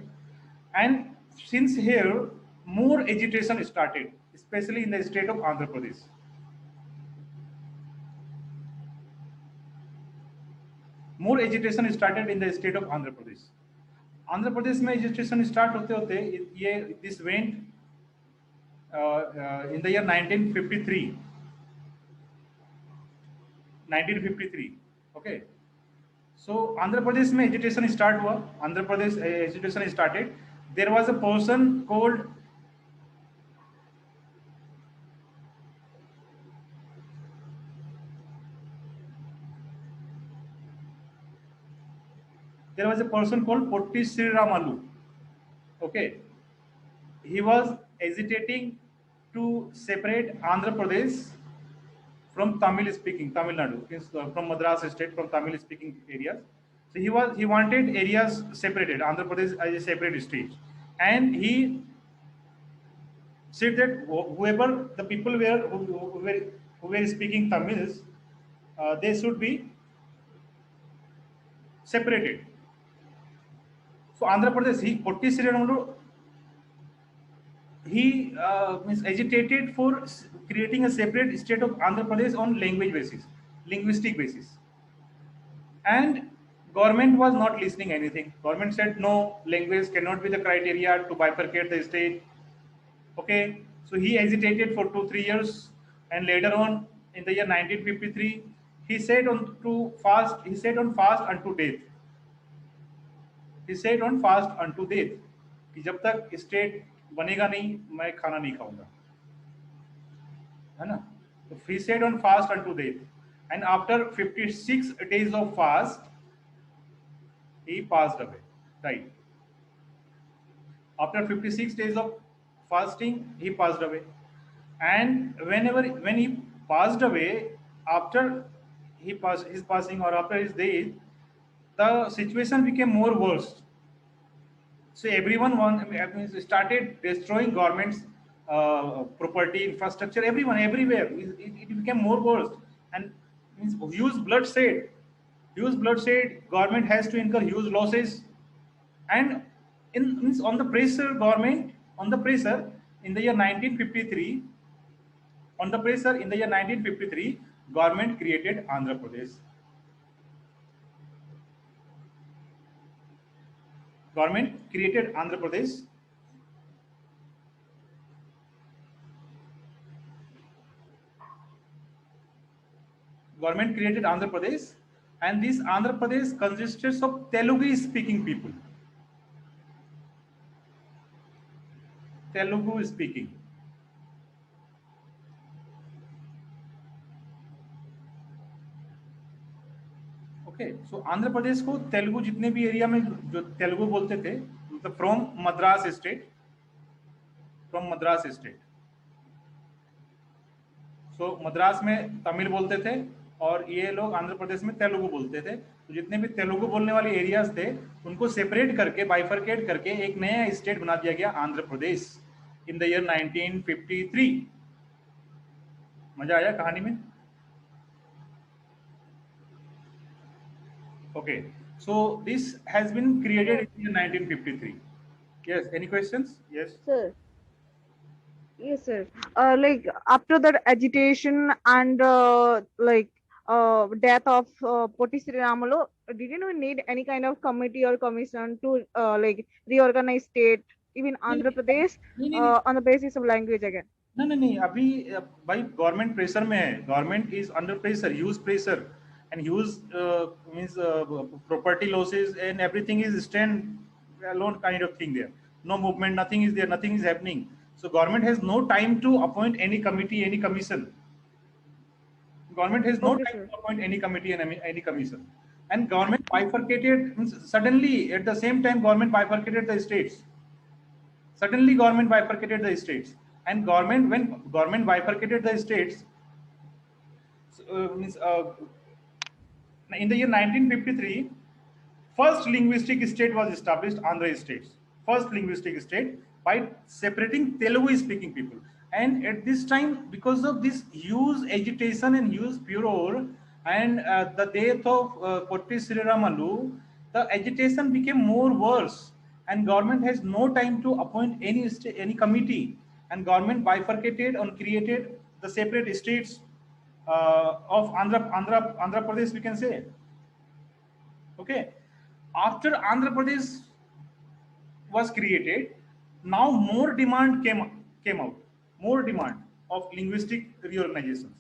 [SPEAKER 1] and since here more agitation started, especially in the state of Andhra Pradesh. More agitation started in the state of Andhra Pradesh. Andhra Pradesh में agitation start होते होते ये this went in the year 1953. 1953. Okay. So Andhra Pradesh में agitation start हुआ. Andhra Pradesh agitation started. There was a person called there was a person called Potti Sriramalu. Okay, he was hesitating to separate Andhra Pradesh from Tamil Nadu, from Madras state, from Tamil speaking areas. So he wanted areas separated, Andhra Pradesh as a separate state, and he said that whoever the people who were speaking Tamils, they should be separated. So Andhra Pradesh, Potti Sriramalu, he means agitated for creating a separate state of Andhra Pradesh on language basis, linguistic basis, and government was not listening anything. Government said no, language cannot be the criteria to bifurcate the state. Okay, so he hesitated for 2-3 years, and later on in the year 1953, he said on fast unto death. He said on fast unto death कि जब तक state बनेगा नहीं मैं खाना नहीं खाऊंगा, है ना. तो he said on fast unto death, and after 56 days of fast he passed away, died. After 56 days of fasting he passed away, and when he passed away, after his passing or after his death, the situation became more worse. So everyone started destroying government's property, infrastructure, everywhere. It became more worse, and means huge bloodshed. Government has to incur huge losses, and on the pressure in the year 1953. On the pressure in the year 1953, government created Andhra Pradesh. Government created Andhra Pradesh. Government created Andhra Pradesh, and this Andhra Pradesh consists of Telugu speaking people. Telugu speaking. Okay, so Andhra Pradesh को तेलुगु जितने भी area में जो तेलुगु बोलते थे, मतलब from Madras state, सो मद्रास में तमिल बोलते थे और ये लोग आंध्र प्रदेश में तेलुगु बोलते थे. तो जितने भी तेलुगु बोलने वाले एरियाज थे उनको सेपरेट करके, बाइफरकेट करके एक नया स्टेट बना दिया गया आंध्र प्रदेश इन द ईयर 1953. मजा आया कहानी में? Okay, so this has been created in 1953. Yes, any questions? Yes.
[SPEAKER 7] Sir. Yes, sir. Like after that agitation and death of Potti Sriramalu, didn't we need any kind of committee or commission to reorganize state, even Andhra Pradesh, on the basis of language again?
[SPEAKER 1] नहीं अभी भाई government pressure में है. Government is under pressure, huge pressure, and huge means property losses, and everything is stand alone kind of thing there. No movement, nothing is there, nothing is happening. So government has no time to appoint any committee, any commission. Government has no time to appoint any committee and any commission. And government bifurcated, suddenly at the same time government bifurcated the states. Suddenly government bifurcated the states. And when government bifurcated the states, in the year 1953, first linguistic state was established, Andhra State. First linguistic state by separating Telugu speaking people. And at this time, because of this huge agitation and huge furor and the death of Potti Sriramalu, the agitation became more worse, and government has no time to appoint any committee, and government bifurcated and created the separate states of Andhra Pradesh, we can say. Okay, after Andhra Pradesh was created, now more demand came out, more demand of linguistic reorganizations.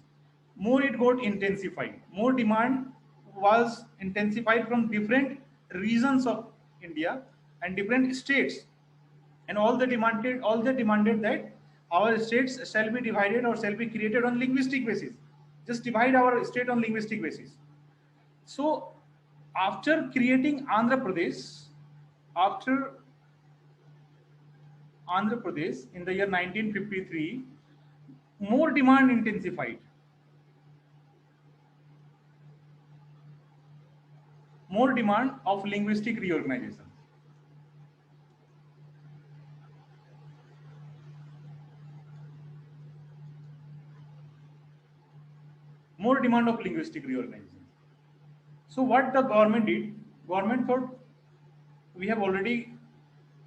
[SPEAKER 1] More it got intensified. More demand was intensified from different regions of India and different states, and all they demanded that our states shall be divided or shall be created on linguistic basis. Just divide our state on linguistic basis. So after creating Andhra Pradesh, in the year 1953, more demand intensified. More demand of linguistic reorganization. More demand of linguistic reorganization. So what the government did, government thought we have already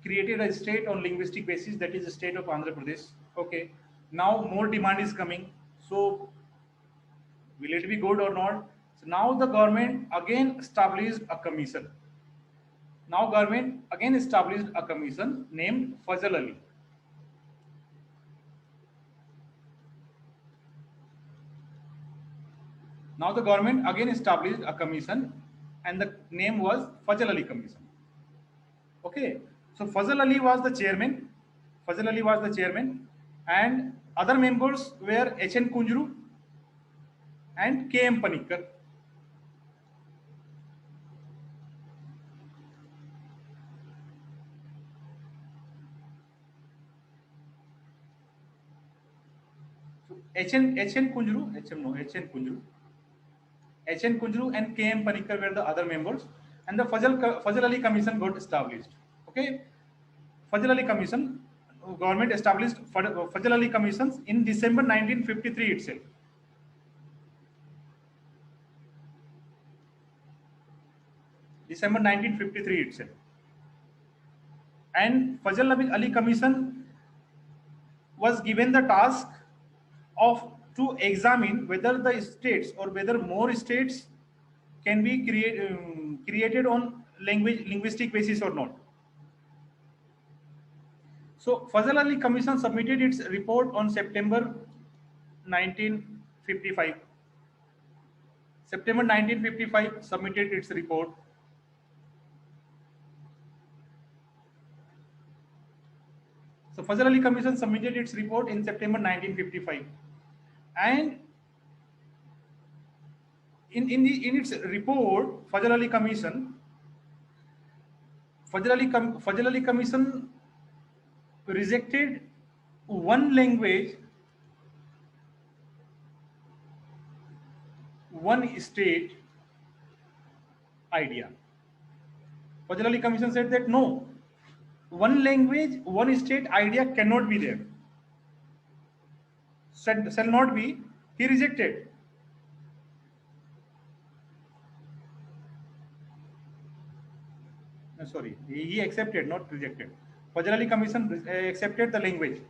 [SPEAKER 1] created a state on linguistic basis, that is the state of Andhra Pradesh. Okay, now more demand is coming. So will it be good or not? So now the government again established a commission. Now government again established a commission named Fazal Ali. Now the government again established a commission and the name was Fazal Ali Commission. Okay, so Fazal Ali was the chairman. Fazal Ali was the chairman and other members were H.N. Kunjru and K.M. Panikkar. So H.N. Kunjru and K.M. Panikkar were the other members, and the Fazal Ali Commission got established. Okay, Fazal Ali Commission, government established Fazal Ali Commissions in December 1953 itself. December 1953 itself. And Fazal Ali Commission was given the task of to examine whether the states or whether more states can be created on linguistic basis or not. So Fazal Ali Commission submitted its report on September 1955. September 1955 submitted its report. So Fazal Ali Commission submitted its report in September 1955. And in its report, Fazal Ali Commission rejected one language, one state idea. Fazal Ali Commission said that no, one language, one state idea cannot be there. Shall not be. He rejected. Sorry, he accepted, not rejected. Fazal Ali Commission accepted the language.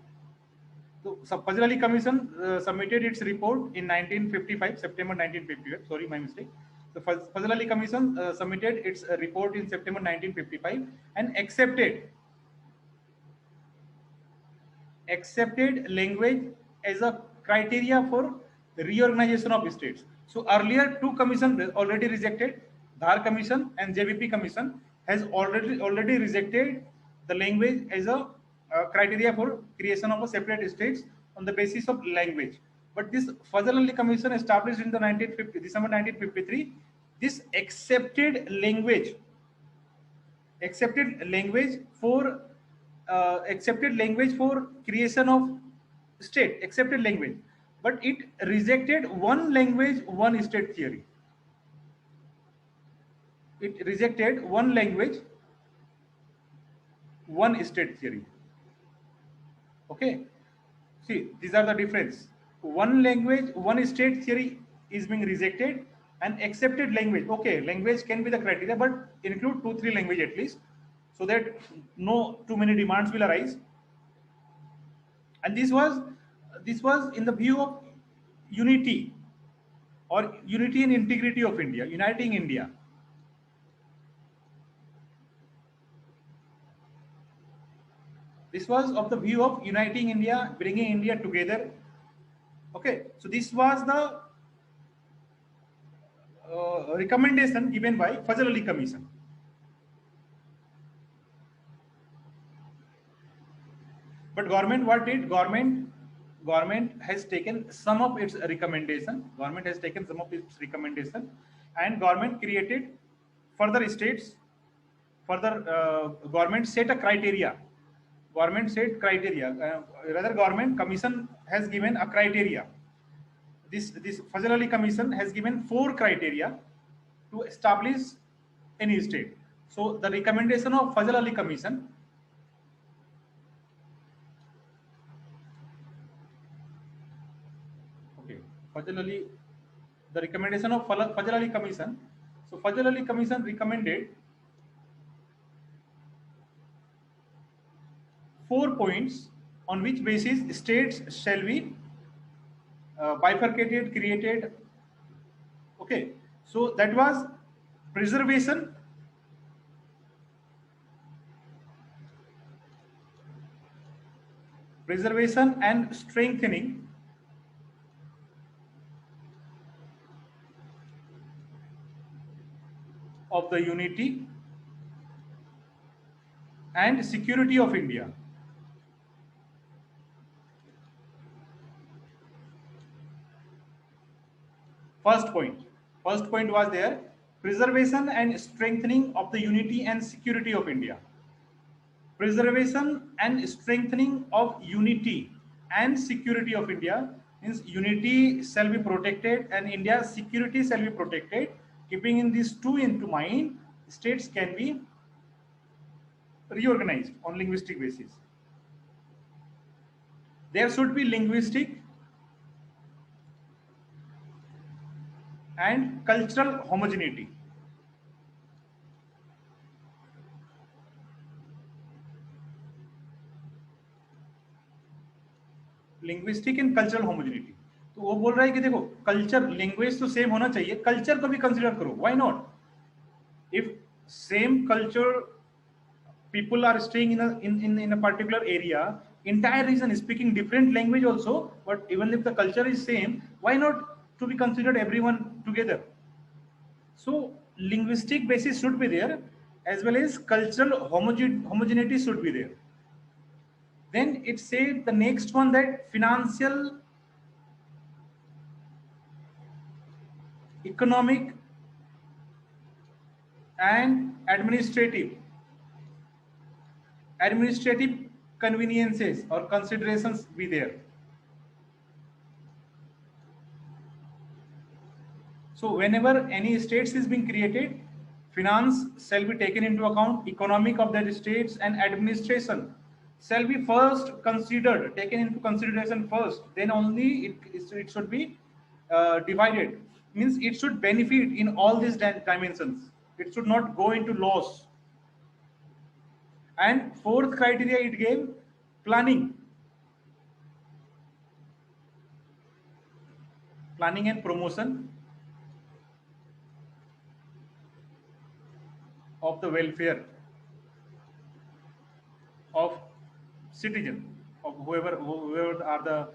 [SPEAKER 1] So Fazal Ali Commission submitted its report in 1955, September 1955. Sorry, my mistake. So Fazal Ali Commission submitted its report in September 1955 and accepted language as a criteria for the reorganization of states. So earlier two commissions already rejected, Dhar Commission and JVP Commission has already rejected the language as a criteria for creation of a separate states on the basis of language. But this Fazal Ali Commission established in the December 1953, this accepted language for creation of state, accepted language, but it rejected one language, one state theory. It rejected one language, one state theory. Okay, see, these are the difference. One language, one state theory is being rejected, and accepted language. Okay, language can be the criteria, but include 2-3 language at least, so that no too many demands will arise. And this was in the view of unity and integrity of India, uniting India. This was of the view of uniting India, bringing India together. Okay, so this was the recommendation given by Fazal Ali Commission. But government, what did government has taken some of its recommendation. And government created further states, further government set a criteria. Government set criteria. Rather, government commission has given a criteria. This Fazal Ali Commission has given 4 criteria to establish any state. So the recommendation of Fazal Ali Commission the recommendation of Fazal Ali Commission. So Fazal Ali Commission recommended 4 points on which basis states shall be bifurcated, created. Okay, so that was preservation, and strengthening of the unity and security of India. First point was there, preservation and strengthening of the unity and security of India. Preservation and strengthening of unity and security of India means unity shall be protected and India's security shall be protected. Keeping in these two into mind, states can be reorganized on linguistic basis. There should be linguistic and cultural homogeneity. Linguistic and cultural homogeneity. तो वो बोल रहा है कि देखो culture language तो same होना चाहिए, कल्चर को भी कंसीडर करो. Why not? If same culture people are staying in a particular area, entire region is speaking different language also, but even if the culture is same, why not to be considered everyone together? So linguistic basis should be there as well as cultural homogeneity should be there. Then it said the next one that financial, economic and administrative conveniences or considerations be there. So whenever any states is being created, finance shall be taken into account, economic of that states and administration shall be first considered, taken into consideration first, then only it should be divided. Means it should benefit in all these dimensions. It should not go into loss. And fourth criteria it gave, planning and promotion of the welfare of citizen, of whoever are the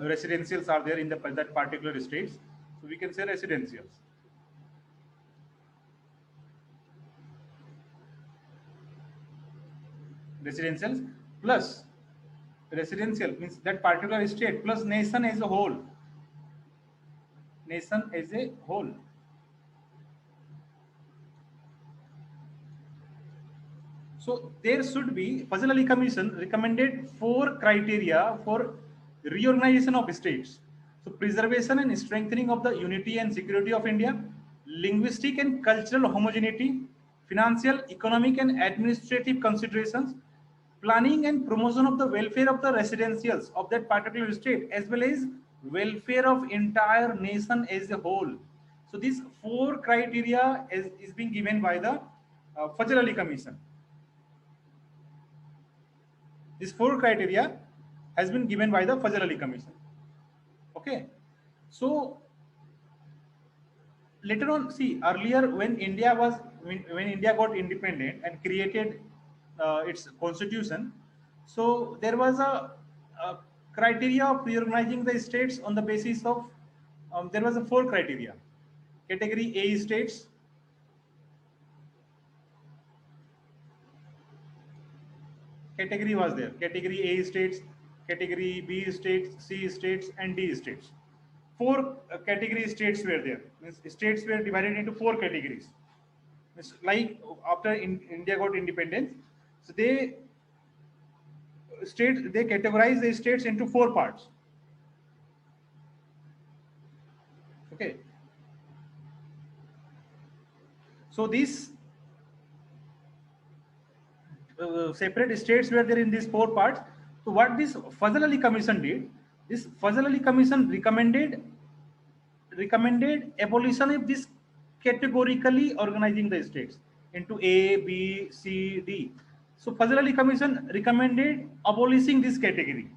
[SPEAKER 1] residentials are there in that particular states. So we can say residentials. Residentials plus residential means that particular state plus nation as a whole. Nation as a whole. So there should be, Fazal Ali Commission recommended 4 criteria for reorganization of states. So preservation and strengthening of the unity and security of India, linguistic and cultural homogeneity, financial, economic and administrative considerations, planning and promotion of the welfare of the residentials of that particular state, as well as welfare of entire nation as a whole. So these 4 criteria is being given by the Fazal Ali Commission. These 4 criteria has been given by the Fazal Ali Commission. Okay, so later on, see, earlier when India got independent and created its constitution, so there was a criteria of reorganizing the states on the basis of there was a 4 criteria. Category A states, category was there, category A states, category B states, C states and D states. 4 category states were there. Means states were divided into 4 categories. It's like after India got independence, so they categorize the states into 4 parts. Okay. So these separate states were there in these 4 parts. So what this Fazal Ali Commission did, this Fazal Ali Commission recommended abolition of this categorically organizing the states into A, B, C, D. So Fazal Ali Commission recommended abolishing this category.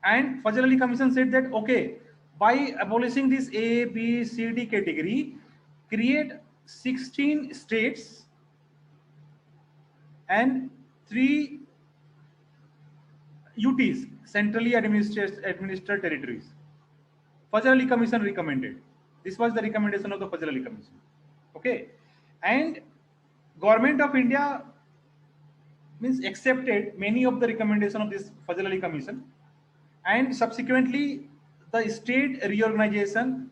[SPEAKER 1] And Fazal Ali Commission said that, okay, by abolishing this A, B, C, D category, create 16 states and 3 UTs, centrally administered territories. Fazal Ali Commission recommended. This was the recommendation of the Fazal Ali Commission. Okay, and Government of India means accepted many of the recommendation of this Fazal Ali Commission, and subsequently the State Reorganization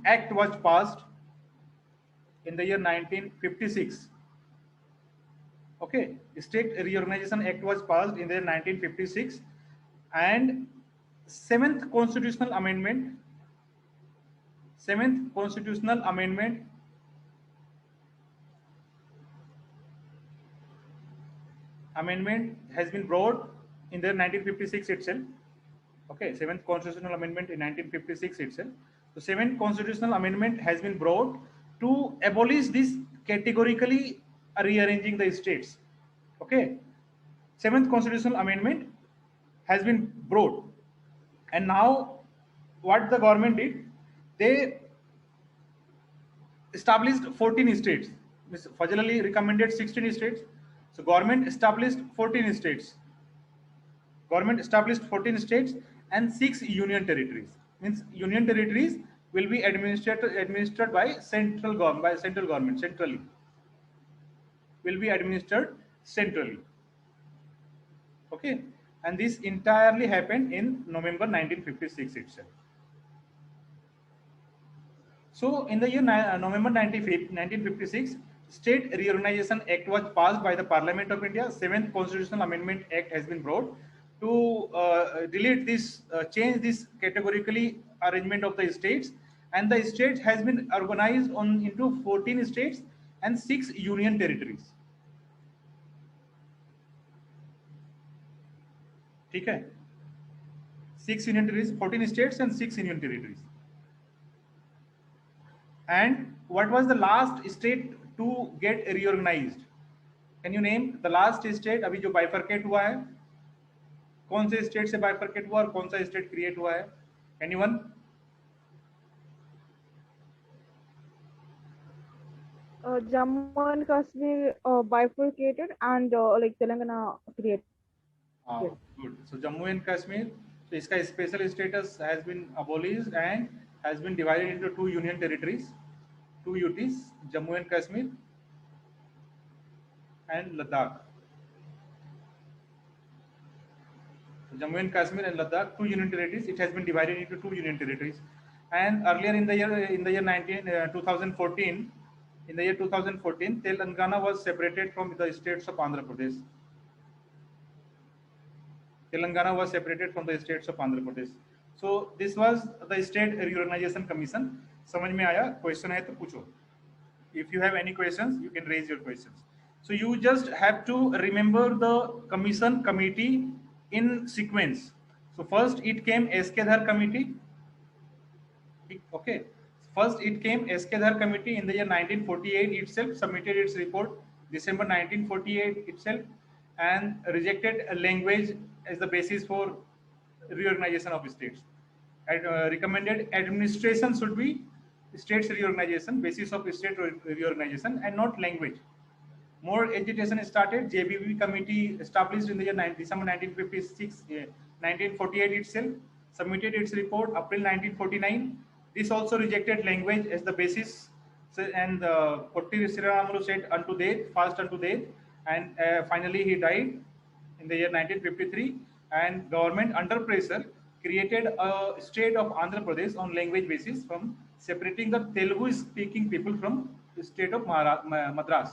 [SPEAKER 1] Act was passed in the year 1956. Okay, State Reorganization Act was passed in the year 1956, and 7th Constitutional Amendment has been brought in the 1956 itself. Okay, 7th Constitutional Amendment in 1956 itself. So 7th Constitutional Amendment has been brought to abolish this categorically rearranging the states. Okay, 7th Constitutional Amendment has been brought, and now what the government did, they established 14 states. Mr. Fazal Ali recommended 16 states, so government established 14 states. And 6 union territories. Means union territories will be administered by central government, centrally. Will be administered centrally. Okay, and this entirely happened in November 1956 itself. So in the year November 1956, State Reorganization Act was passed by the Parliament of India. 7th Constitutional Amendment Act has been brought to delete this, change this categorically arrangement of the states, and the states has been organized into 14 states and 6 union territories. Okay, 6 union territories, 14 states and 6 union territories. And what was the last state to get reorganized? Can you name the last state अभी जो bifurcate हुआ है? कौन से state से bifurcate हुआ और कौन सा स्टेट क्रिएट हुआ है? Anyone?
[SPEAKER 7] Jammu and Kashmir bifurcated, and like Telangana created.
[SPEAKER 1] Good. So Jammu and Kashmir, so इसका special status has been abolished and has been divided into 2 union territories, 2 UTs, Jammu and Kashmir and Ladakh. So Jammu and Kashmir and Ladakh, 2 union territories. It has been divided into 2 union territories. And earlier in the year 2014, Telangana was separated from the states of Andhra Pradesh. Telangana was separated from the states of Andhra Pradesh. So this was the State Reorganization Commission. समझ में आया? Question है तो पूछो. If you have any questions, you can raise your questions. So you just have to remember the committee in sequence. So first it came S.K. Dhar committee. Okay. First it came S.K. Dhar committee in the year 1948 itself, submitted its report December 1948 itself, and rejected a language as the basis for reorganization of states. And recommended administration should be states reorganization, basis of state reorganization, and not language. More agitation started. JBB committee established in the year December 1948 itself, submitted its report April 1949. This also rejected language as the basis, and Potti Sriramulu said fast unto death, and finally he died in the year 1953. and government under pressure created a state of Andhra Pradesh on language basis from separating the Telugu speaking people from the state of Madras.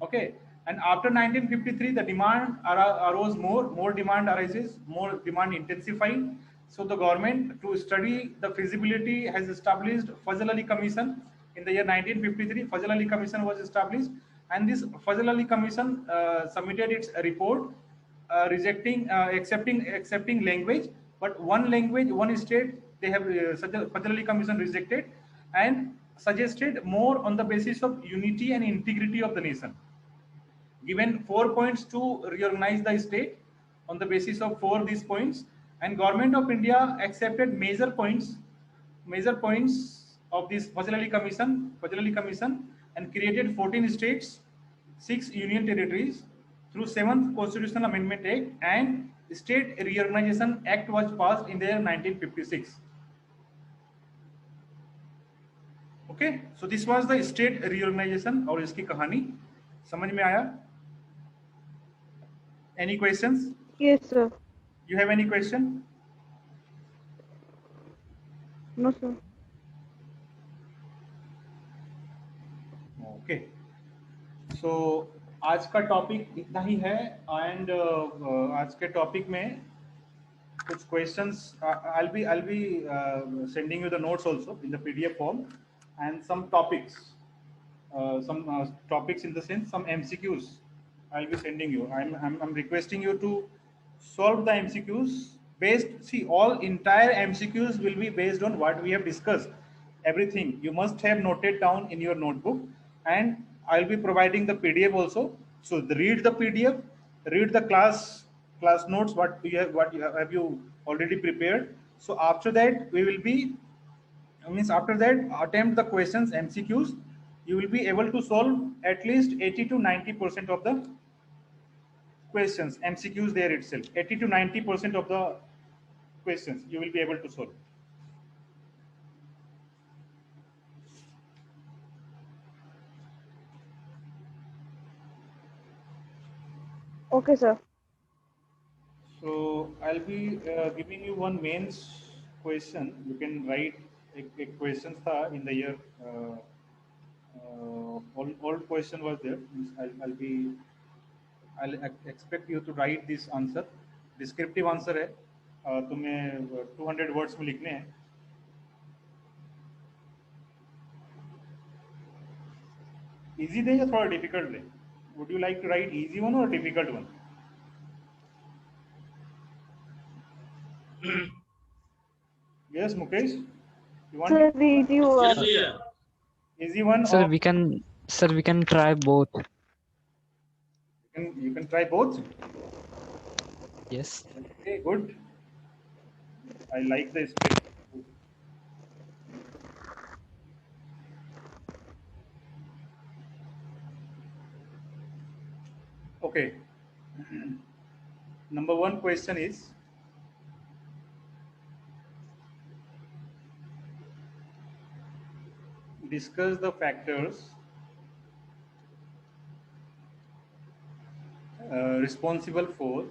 [SPEAKER 1] Okay, and after 1953, the demand arose more demand arises, more demand intensified. So the government, to study the feasibility, has established Fazal Ali Commission. In the year 1953, Fazal Ali Commission was established, and this Fazal Ali Commission submitted its report accepting language, but one language, one state, they have Fazal Ali Commission rejected and suggested more on the basis of unity and integrity of the nation. Given 4 points to reorganize the state on the basis of 4 these points, and government of India accepted major points of this Fazal Ali Commission, and created 14 states, 6 union territories through 7th Constitutional Amendment Act, and State Reorganization Act was passed in the year 1956. Okay, so this was the state reorganization और इसकी कहानी समझ में आया? Any questions?
[SPEAKER 7] Yes, sir.
[SPEAKER 1] You have any question?
[SPEAKER 7] No, sir.
[SPEAKER 1] Okay. So आज का topic इतना ही है, एंड आज के टॉपिक में कुछ questions. I'll be sending you the notes also in the PDF form, and some topics, topics in the sense some MCQs I'll be sending you. I'm requesting you to solve the MCQs based. See, all entire MCQs will be based on what we have discussed. Everything you must have noted down in your notebook, and I'll be providing the PDF also. So read the PDF, read the class notes. What you have you already prepared. So after that we will be, after that attempt the questions MCQs. You will be able to solve at least 80 to 90% of the questions MCQs there itself. 80 to 90% of the questions you will be able to solve.
[SPEAKER 7] Okay, sir.
[SPEAKER 1] So I'll be giving you one mains question. You can write a question tha in the year. Old question was there. I'll expect you to write this answer. Descriptive answer है. तुम्हें 200 words में लिखने हैं. Easy दे या थोड़ा difficult they? Would you like to write easy one or difficult one? Yes, Mukesh. You want
[SPEAKER 7] Sir, easy one.
[SPEAKER 1] easy one?
[SPEAKER 2] Sir,
[SPEAKER 1] or
[SPEAKER 2] we can try both.
[SPEAKER 1] you can try both.
[SPEAKER 2] Yes.
[SPEAKER 1] Okay, good. I like the spirit. Okay. Number one question is, discuss the factors responsible for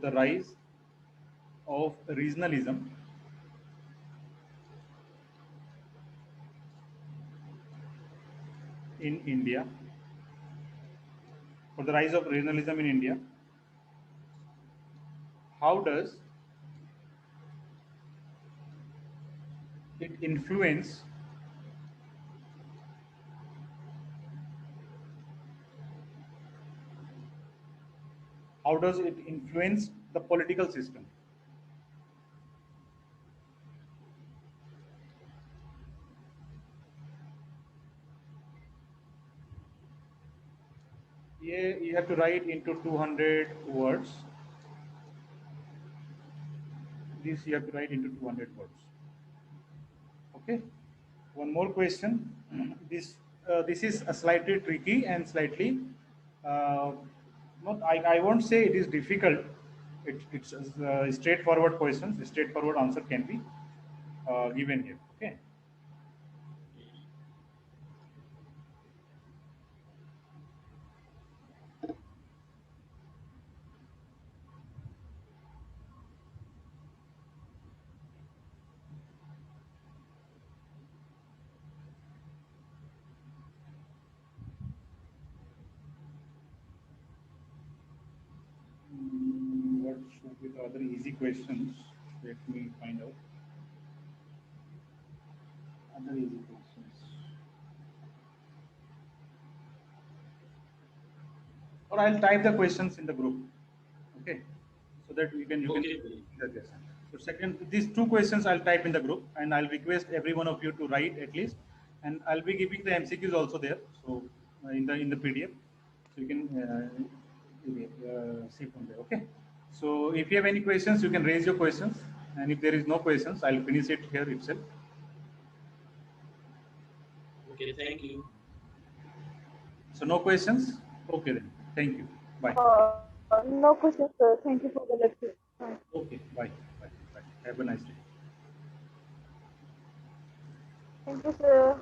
[SPEAKER 1] the rise of regionalism in India. For the rise of regionalism in India, how does it influence the political system? Yeah, you have to write into 200 words. This you have to write into 200 words. Okay. One more question. This is a slightly tricky and slightly not. I won't say it is difficult. It's straightforward questions. Straightforward answer can be given here. Okay. with other easy questions. Let me find out. Other easy questions. Or I'll type the questions in the group. Okay. So that you can
[SPEAKER 3] Okay.
[SPEAKER 1] see the question. So second, these two questions I'll type in the group, and I'll request every one of you to write at least, and I'll be giving the MCQs also there. So in the PDF, so you can see from there. Okay. So if you have any questions, you can raise your questions, and if there is no questions, I'll finish it here itself.
[SPEAKER 3] Okay, thank you.
[SPEAKER 1] So no questions. Okay then. Thank you. Bye.
[SPEAKER 7] No questions, sir. Thank you for the lecture.
[SPEAKER 1] Okay. Bye. Bye. Bye. Have a nice day.
[SPEAKER 7] Thank you, sir.